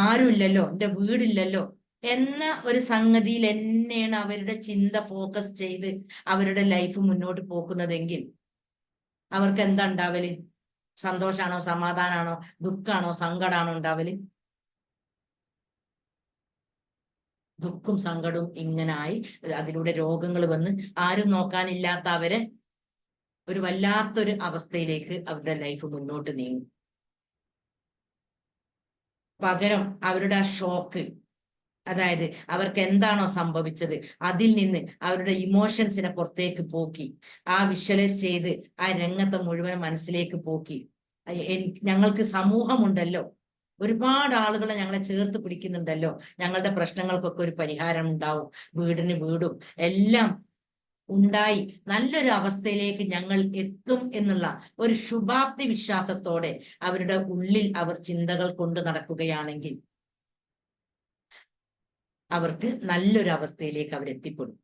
ആരുമില്ലല്ലോ, എന്റെ വീടില്ലല്ലോ എന്ന ഒരു സംഗതിയിൽ തന്നെയാണ് അവരുടെ ചിന്ത ഫോക്കസ് ചെയ്ത് അവരുടെ ലൈഫ് മുന്നോട്ട് പോകുന്നതെങ്കിൽ അവർക്ക് എന്താ ഉണ്ടാവല്? സന്തോഷാണോ, സമാധാനാണോ, ദുഃഖാണോ, സങ്കടാണോ ഉണ്ടാവല്? ദുഃഖവും സങ്കടവും ഇങ്ങനായി അതിലൂടെ രോഗങ്ങൾ വന്ന് ആരും നോക്കാനില്ലാത്ത അവരെ ഒരു വല്ലാത്തൊരു അവസ്ഥയിലേക്ക് അവരുടെ ലൈഫ് മുന്നോട്ട് നീങ്ങും. പകരം അവരുടെ ആ ഷോക്ക്, അതായത് അവർക്ക് എന്താണോ സംഭവിച്ചത് അതിൽ നിന്ന് അവരുടെ ഇമോഷൻസിനെ പുറത്തേക്ക് പോക്കി ആ വിഷ്വലൈസ് ചെയ്ത് ആ രംഗത്തെ മുഴുവൻ മനസ്സിലേക്ക് പോക്കി ഞങ്ങൾക്ക് സമൂഹമുണ്ടല്ലോ, ഒരുപാട് ആളുകളെ ഞങ്ങളെ ചേർത്ത് പിടിക്കുന്നുണ്ടല്ലോ, ഞങ്ങളുടെ പ്രശ്നങ്ങൾക്കൊക്കെ ഒരു പരിഹാരം ഉണ്ടാവും, വീടിന് വീടും എല്ലാം ഉണ്ടായി നല്ലൊരു അവസ്ഥയിലേക്ക് ഞങ്ങൾ എത്തും എന്നുള്ള ഒരു ശുഭാപ്തി വിശ്വാസത്തോടെ അവരുടെ ഉള്ളിൽ അവർ ചിന്തകൾ കൊണ്ട് നടക്കുകയാണെങ്കിൽ അവർക്ക് നല്ലൊരു അവസ്ഥയിലേക്ക് അവരെത്തിപ്പെടും.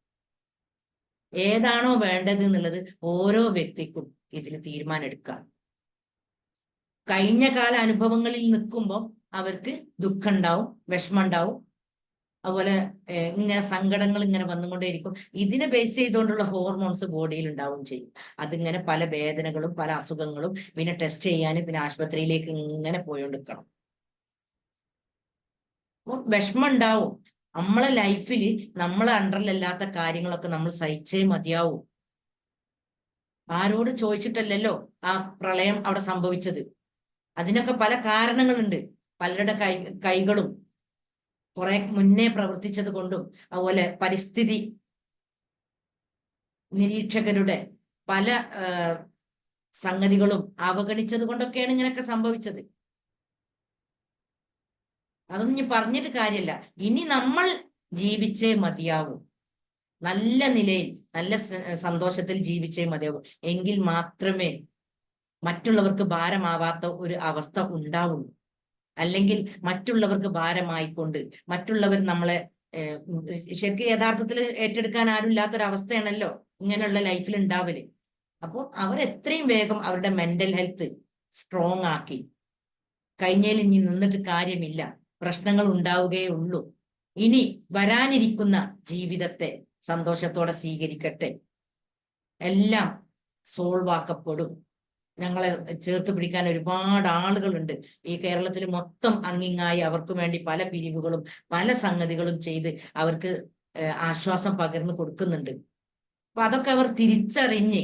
ഏതാണോ വേണ്ടത് എന്നുള്ളത് ഓരോ വ്യക്തിക്കും ഇതിന് തീരുമാനം എടുക്കാം. കഴിഞ്ഞ കാല അനുഭവങ്ങളിൽ നിൽക്കുമ്പോൾ അവർക്ക് ദുഃഖം ഉണ്ടാവും, വിഷമം ഉണ്ടാവും, അതുപോലെ ഇങ്ങനെ സങ്കടങ്ങൾ ഇങ്ങനെ വന്നുകൊണ്ടേയിരിക്കും. ഇതിനെ ബേസ് ചെയ്തുകൊണ്ടുള്ള ഹോർമോൺസ് ബോഡിയിൽ ഉണ്ടാവും ചെയ്യും. അതിങ്ങനെ പല വേദനകളും പല അസുഖങ്ങളും പിന്നെ ടെസ്റ്റ് ചെയ്യാനും പിന്നെ ആശുപത്രിയിലേക്ക് ഇങ്ങനെ പോയോണ്ടിരിക്കണം. വിഷമം ഉണ്ടാവും. നമ്മളെ ലൈഫിൽ നമ്മളെ അണ്ടറിലല്ലാത്ത കാര്യങ്ങളൊക്കെ നമ്മൾ സഹിച്ചേ മതിയാവും. ആരോട് ചോദിച്ചിട്ടല്ലല്ലോ ആ പ്രളയം അവിടെ സംഭവിച്ചത്. അതിനൊക്കെ പല കാരണങ്ങളുണ്ട്. പലരുടെ കൈകളും കുറെ മുന്നേ പ്രവർത്തിച്ചത് കൊണ്ടും അതുപോലെ പരിസ്ഥിതി നിരീക്ഷകരുടെ പല സംഗതികളും അവഗണിച്ചത് കൊണ്ടൊക്കെയാണ് ഇങ്ങനെയൊക്കെ സംഭവിച്ചത്. അതൊന്നും ഇനി പറഞ്ഞിട്ട് കാര്യമില്ല. ഇനി നമ്മൾ ജീവിച്ചേ മതിയാവും. നല്ല നിലയിൽ നല്ല സന്തോഷത്തിൽ ജീവിച്ചേ മതിയാവും. എങ്കിൽ മാത്രമേ മറ്റുള്ളവർക്ക് ഭാരമാവാത്ത ഒരു അവസ്ഥ ഉണ്ടാവുള്ളൂ. അല്ലെങ്കിൽ മറ്റുള്ളവർക്ക് ഭാരമായിക്കൊണ്ട് മറ്റുള്ളവർ നമ്മളെ ശരിക്കും യഥാർത്ഥത്തിൽ ഏറ്റെടുക്കാൻ ആരും ഇല്ലാത്തൊരവസ്ഥയാണല്ലോ ഇങ്ങനെയുള്ള ലൈഫിൽ ഉണ്ടാവല്. അപ്പോൾ അവർ എത്രയും വേഗം അവരുടെ മെന്റൽ ഹെൽത്ത് സ്ട്രോങ് ആക്കി കഴിഞ്ഞതിൽ ഇനി നിന്നിട്ട് കാര്യമില്ല, പ്രശ്നങ്ങൾ ഉണ്ടാവുകയേ ഉള്ളൂ, ഇനി വരാനിരിക്കുന്ന ജീവിതത്തെ സന്തോഷത്തോടെ സ്വീകരിക്കട്ടെ, എല്ലാം സോൾവ് ആക്കപ്പെടും, ഞങ്ങളെ ചേർത്ത് പിടിക്കാൻ ഒരുപാട് ആളുകളുണ്ട് ഈ കേരളത്തിൽ മൊത്തം അങ്ങിങ്ങായി അവർക്ക് വേണ്ടി പല പിരിവുകളും പല സംഗതികളും ചെയ്ത് അവർക്ക് ആശ്വാസം പകർന്നു കൊടുക്കുന്നുണ്ട്. അപ്പൊ അതൊക്കെ അവർ തിരിച്ചറിഞ്ഞ്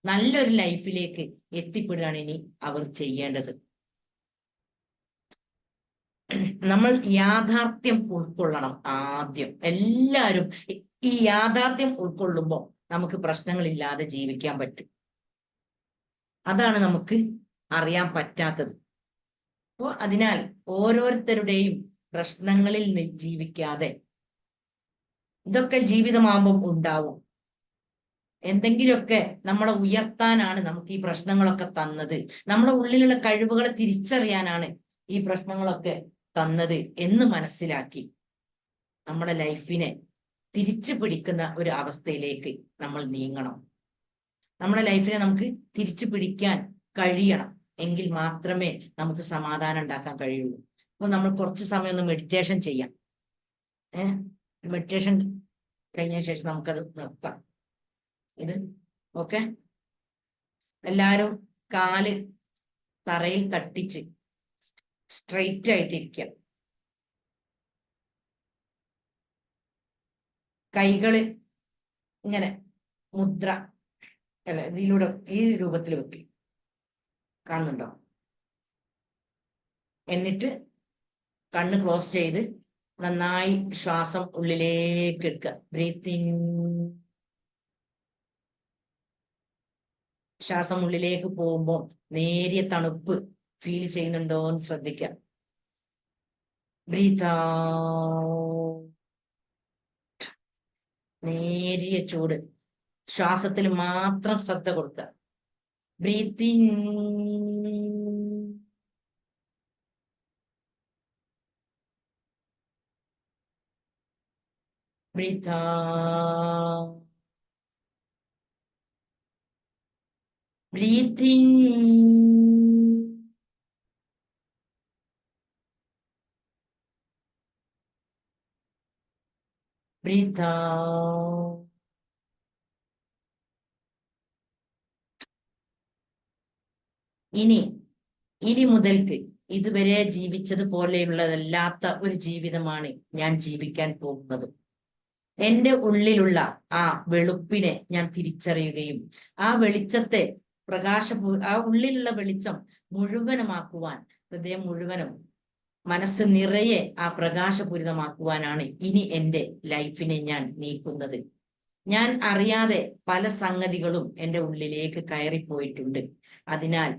നല്ലൊരു ലൈഫിലേക്ക് എത്തിപ്പെടുകയാണ് ഇനി അവർ ചെയ്യേണ്ടത്. നമ്മൾ യാഥാർത്ഥ്യം ഉൾക്കൊള്ളണം ആദ്യം. എല്ലാവരും ഈ യാഥാർത്ഥ്യം ഉൾക്കൊള്ളുമ്പോൾ നമുക്ക് പ്രശ്നങ്ങളില്ലാതെ ജീവിക്കാൻ പറ്റും. അതാണ് നമുക്ക് അറിയാൻ പറ്റാത്തത്. അപ്പോൾ അതിനാൽ ഓരോരുത്തരുടെയും പ്രശ്നങ്ങളിൽ ജീവിക്കാതെ, ഇതൊക്കെ ജീവിതമാകുമ്പം ഉണ്ടാവും, എന്തെങ്കിലുമൊക്കെ നമ്മളെ ഉയർത്താനാണ് നമുക്ക് ഈ പ്രശ്നങ്ങളൊക്കെ തന്നത്, നമ്മുടെ ഉള്ളിലുള്ള കഴിവുകളെ തിരിച്ചറിയാനാണ് ഈ പ്രശ്നങ്ങളൊക്കെ തന്നത് എന്ന് മനസ്സിലാക്കി നമ്മുടെ ലൈഫിനെ തിരിച്ചു പിടിക്കുന്ന ഒരു അവസ്ഥയിലേക്ക് നമ്മൾ നീങ്ങണം. നമ്മുടെ ലൈഫിനെ നമുക്ക് തിരിച്ചു പിടിക്കാൻ കഴിയണം. എങ്കിൽ മാത്രമേ നമുക്ക് സമാധാനം ഉണ്ടാക്കാൻ കഴിയുള്ളൂ. അപ്പൊ നമ്മൾ കുറച്ച് സമയം ഒന്ന് മെഡിറ്റേഷൻ ചെയ്യാം. മെഡിറ്റേഷൻ കഴിഞ്ഞ ശേഷം നമുക്കത് നിർത്താം. ഇത് ഓക്കെ. എല്ലാരും കാല് തറയിൽ തട്ടിച്ച് സ്ട്രെയിറ്റ് ആയിട്ടിരിക്കുക. കൈകള് ഇങ്ങനെ മുദ്ര അല്ല ഇതിലൂടെ ഈ രൂപത്തിൽ വെക്കും. കാണുന്നുണ്ടോ? എന്നിട്ട് കണ്ണ് ക്ലോസ് ചെയ്ത് നന്നായി ശ്വാസം ഉള്ളിലേക്ക് എടുക്കുക. ബ്രീത്തിങ്. ശ്വാസം ഉള്ളിലേക്ക് പോകുമ്പോൾ നേരിയ തണുപ്പ് ഫീൽ ചെയ്യുന്നുണ്ടോ എന്ന് ശ്രദ്ധിക്കാം. Breathe out. നേരിയ ചൂട്. ശ്വാസത്തിൽ മാത്രം ശ്രദ്ധ കൊടുക്കുക. Breathing. Breathe out. Breathe in. Breathe out. ഇനി മുതൽക്ക് ഇതുവരെ ജീവിച്ചതുപോലെയുള്ളതല്ലാത്ത ഒരു ജീവിതമാണ് ഞാൻ ജീവിക്കാൻ പോകുന്നത്. എന്റെ ഉള്ളിലുള്ള ആ വെളുപ്പിനെ ഞാൻ തിരിച്ചറിയുകയും ആ വെളിച്ചത്തെ ആ ഉള്ളിലുള്ള വെളിച്ചം മുഴുവനുമാക്കുവാൻ, ഹൃദയം മുഴുവനും മനസ്സ് നിറയെ ആ പ്രകാശപൂരിതമാക്കുവാനാണ് ഇനി എന്റെ ലൈഫിനെ ഞാൻ നീക്കുന്നത്. ഞാൻ അറിയാതെ പല സംഗതികളും എന്റെ ഉള്ളിലേക്ക് കയറിപ്പോയിട്ടുണ്ട്. അതിനാൽ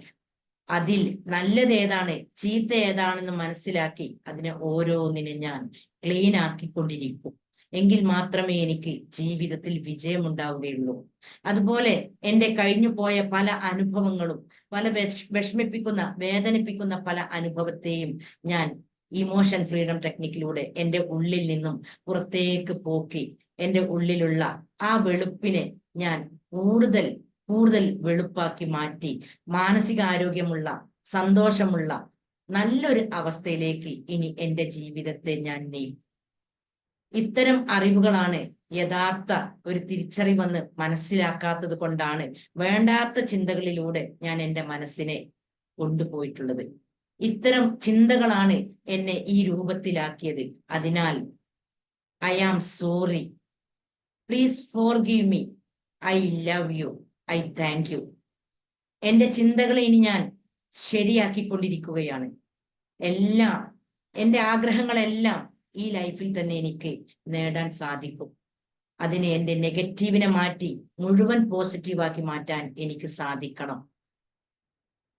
അതിൽ നല്ലത് ഏതാണ് ചീത്ത ഏതാണെന്ന് മനസ്സിലാക്കി അതിനെ ഓരോന്നിനെ ഞാൻ ക്ലീൻ ആക്കിക്കൊണ്ടിരിക്കും. എങ്കിൽ മാത്രമേ എനിക്ക് ജീവിതത്തിൽ വിജയമുണ്ടാവുകയുള്ളൂ. അതുപോലെ എന്റെ കഴിഞ്ഞു പോയ പല അനുഭവങ്ങളും, പല വിഷമിപ്പിക്കുന്ന വേദനിപ്പിക്കുന്ന പല അനുഭവത്തെയും ഞാൻ ഇമോഷൻ ഫ്രീഡം ടെക്നിക്കിലൂടെ എന്റെ ഉള്ളിൽ നിന്നും പുറത്തേക്ക് പോക്കി എന്റെ ഉള്ളിലുള്ള ആ വെളുപ്പിനെ ഞാൻ കൂടുതൽ കൂടുതൽ വെളുപ്പാക്കി മാറ്റി മാനസികാരോഗ്യമുള്ള, സന്തോഷമുള്ള നല്ലൊരു അവസ്ഥയിലേക്ക് ഇനി എന്റെ ജീവിതത്തെ ഞാൻ നീക്കും. ഇത്തരം അറിവുകളാണ് യഥാർത്ഥ ഒരു തിരിച്ചറിവെന്ന് മനസ്സിലാക്കാത്തത് കൊണ്ടാണ് വേണ്ടാത്ത ചിന്തകളിലൂടെ ഞാൻ എന്റെ മനസ്സിനെ കൊണ്ടുപോയിട്ടുള്ളത്. ഇത്തരം ചിന്തകളാണ് എന്നെ ഈ രൂപത്തിലാക്കിയത്. അതിനാൽ I am sorry, please forgive me, I love you, I thank you. എന്റെ ചിന്തകളെ ഇനി ഞാൻ ശരിയാക്കിക്കൊണ്ടിരിക്കുകയാണ്. എല്ലാം എന്റെ ആഗ്രഹങ്ങളെല്ലാം ഈ ലൈഫിൽ തന്നെ എനിക്ക് നേടാൻ സാധിക്കും. അതിനെ എന്റെ നെഗറ്റീവിനെ മാറ്റി മുഴുവൻ പോസിറ്റീവാക്കി മാറ്റാൻ എനിക്ക് സാധിക്കണം.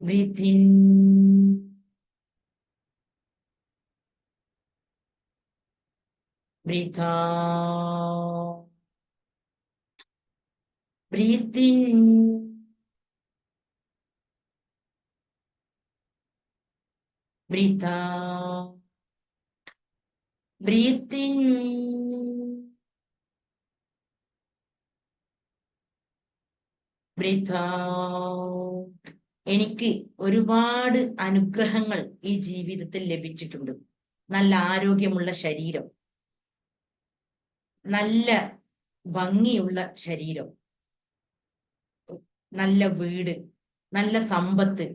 Breathe in, breathe out, breathe in, breathe out, breathe in, breathe out. എനിക്ക് ഒരുപാട് അനുഗ്രഹങ്ങൾ ഈ ജീവിതത്തിൽ ലഭിച്ചിട്ടുണ്ട്. നല്ല ആരോഗ്യമുള്ള ശരീരം, നല്ല ഭംഗിയുള്ള ശരീരം, നല്ല വീട്, നല്ല സമ്പത്ത്,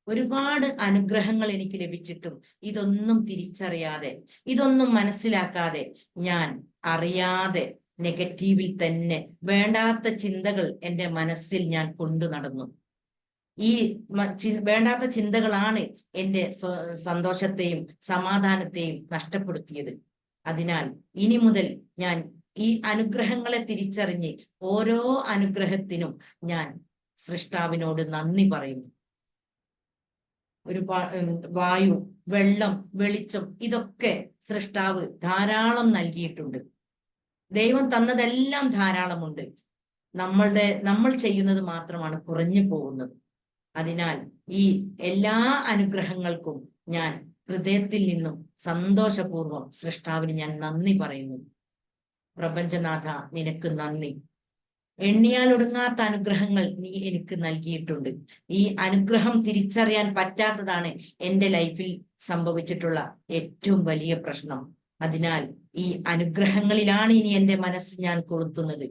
ഒരുപാട് അനുഗ്രഹങ്ങൾ എനിക്ക് ലഭിച്ചിട്ടും ഇതൊന്നും തിരിച്ചറിയാതെ, ഇതൊന്നും മനസ്സിലാക്കാതെ ഞാൻ അറിയാതെ നെഗറ്റീവിൽ തന്നെ വേണ്ടാത്ത ചിന്തകൾ എന്റെ മനസ്സിൽ ഞാൻ കൊണ്ടു നടന്നു. ഈ വേണ്ടാത്ത ചിന്തകളാണ് എന്റെ സന്തോഷത്തെയും സമാധാനത്തെയും നഷ്ടപ്പെടുത്തിയത്. അതിനാൽ ഇനി മുതൽ ഞാൻ ഈ അനുഗ്രഹങ്ങളെ തിരിച്ചറിഞ്ഞ് ഓരോ അനുഗ്രഹത്തിനും ഞാൻ സൃഷ്ടാവിനോട് നന്ദി പറയുന്നു. ഒരുപാട് വായു, വെള്ളം, വെളിച്ചം ഇതൊക്കെ സൃഷ്ടാവ് ധാരാളം നൽകിയിട്ടുണ്ട്. ദൈവം തന്നതെല്ലാം ധാരാളമുണ്ട്. നമ്മൾ ചെയ്യുന്നത് മാത്രമാണ് കുറഞ്ഞു പോകുന്നത്. അതിനാൽ ഈ എല്ലാ അനുഗ്രഹങ്ങൾക്കും ഞാൻ ഹൃദയത്തിൽ നിന്നും സന്തോഷപൂർവ്വം സൃഷ്ടാവിന് ഞാൻ നന്ദി പറയുന്നു. പ്രപഞ്ചനാഥ, നിനക്ക് നന്ദി. എണ്ണിയാൽ ഒടുങ്ങാത്ത അനുഗ്രഹങ്ങൾ നീ എനിക്ക് നൽകിയിട്ടുണ്ട്. ഈ അനുഗ്രഹം തിരിച്ചറിയാൻ പറ്റാത്തതാണ് എന്റെ ലൈഫിൽ സംഭവിച്ചിട്ടുള്ള ഏറ്റവും വലിയ പ്രശ്നം. അതിനാൽ ഈ അനുഗ്രഹങ്ങളിലാണ് ഇനി എന്റെ മനസ്സ് ഞാൻ കൊളുത്തുന്നത്.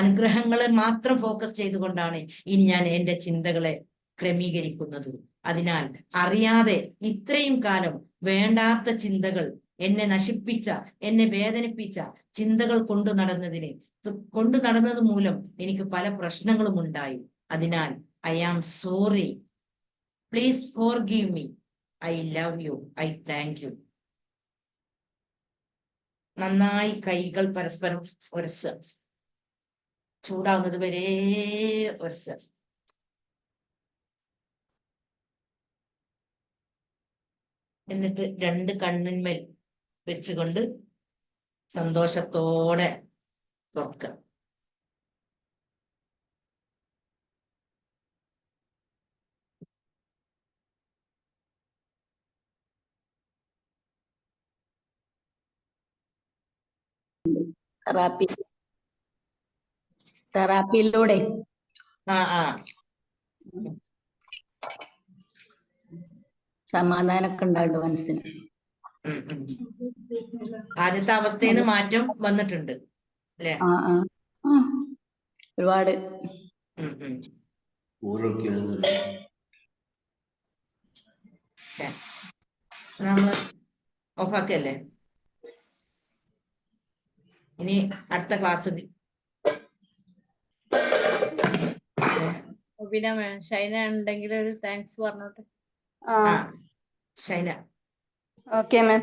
അനുഗ്രഹങ്ങളെ മാത്രം ഫോക്കസ് ചെയ്തുകൊണ്ടാണ് ഇനി ഞാൻ എന്റെ ചിന്തകളെ ക്രമീകരിക്കുന്നത്. അതിനാൽ അറിയാതെ ഇത്രയും കാലം വേണ്ടാത്ത ചിന്തകൾ, എന്നെ നശിപ്പിച്ച, എന്നെ വേദനിപ്പിച്ച ചിന്തകൾ കൊണ്ടു നടന്നത് മൂലം എനിക്ക് പല പ്രശ്നങ്ങളും ഉണ്ടായി. അതിനാൽ I am sorry, please forgive me, I love you, I thank you. നന്നായി കൈകൾ പരസ്പരം ഉരസ്, ചൂടാവുന്നത് വരെ ഉരസ്. എന്നിട്ട് രണ്ട് കണ്ണിന്മേൽ വെച്ചുകൊണ്ട് സന്തോഷത്തോടെ തുറക്കുക. തെറാപ്പിയിലൂടെ ആ സമാധാനമൊക്കെ ഉണ്ടായിട്ട് മനസ്സിന്. ആദ്യത്തെ അവസ്ഥയിൽ നിന്ന് മാറ്റം വന്നിട്ടുണ്ട് അല്ലേ? ഒരുപാട്. നമ്മള് ഓഫാക്കല്ലേ? ഇനി അടുത്ത ക്ലാസ് പിന്നെ ഷൈന ഉണ്ടെങ്കിൽ ഒരു താങ്ക്സ് പറഞ്ഞോട്ടെ. ഷൈന. ഓക്കെ മാം.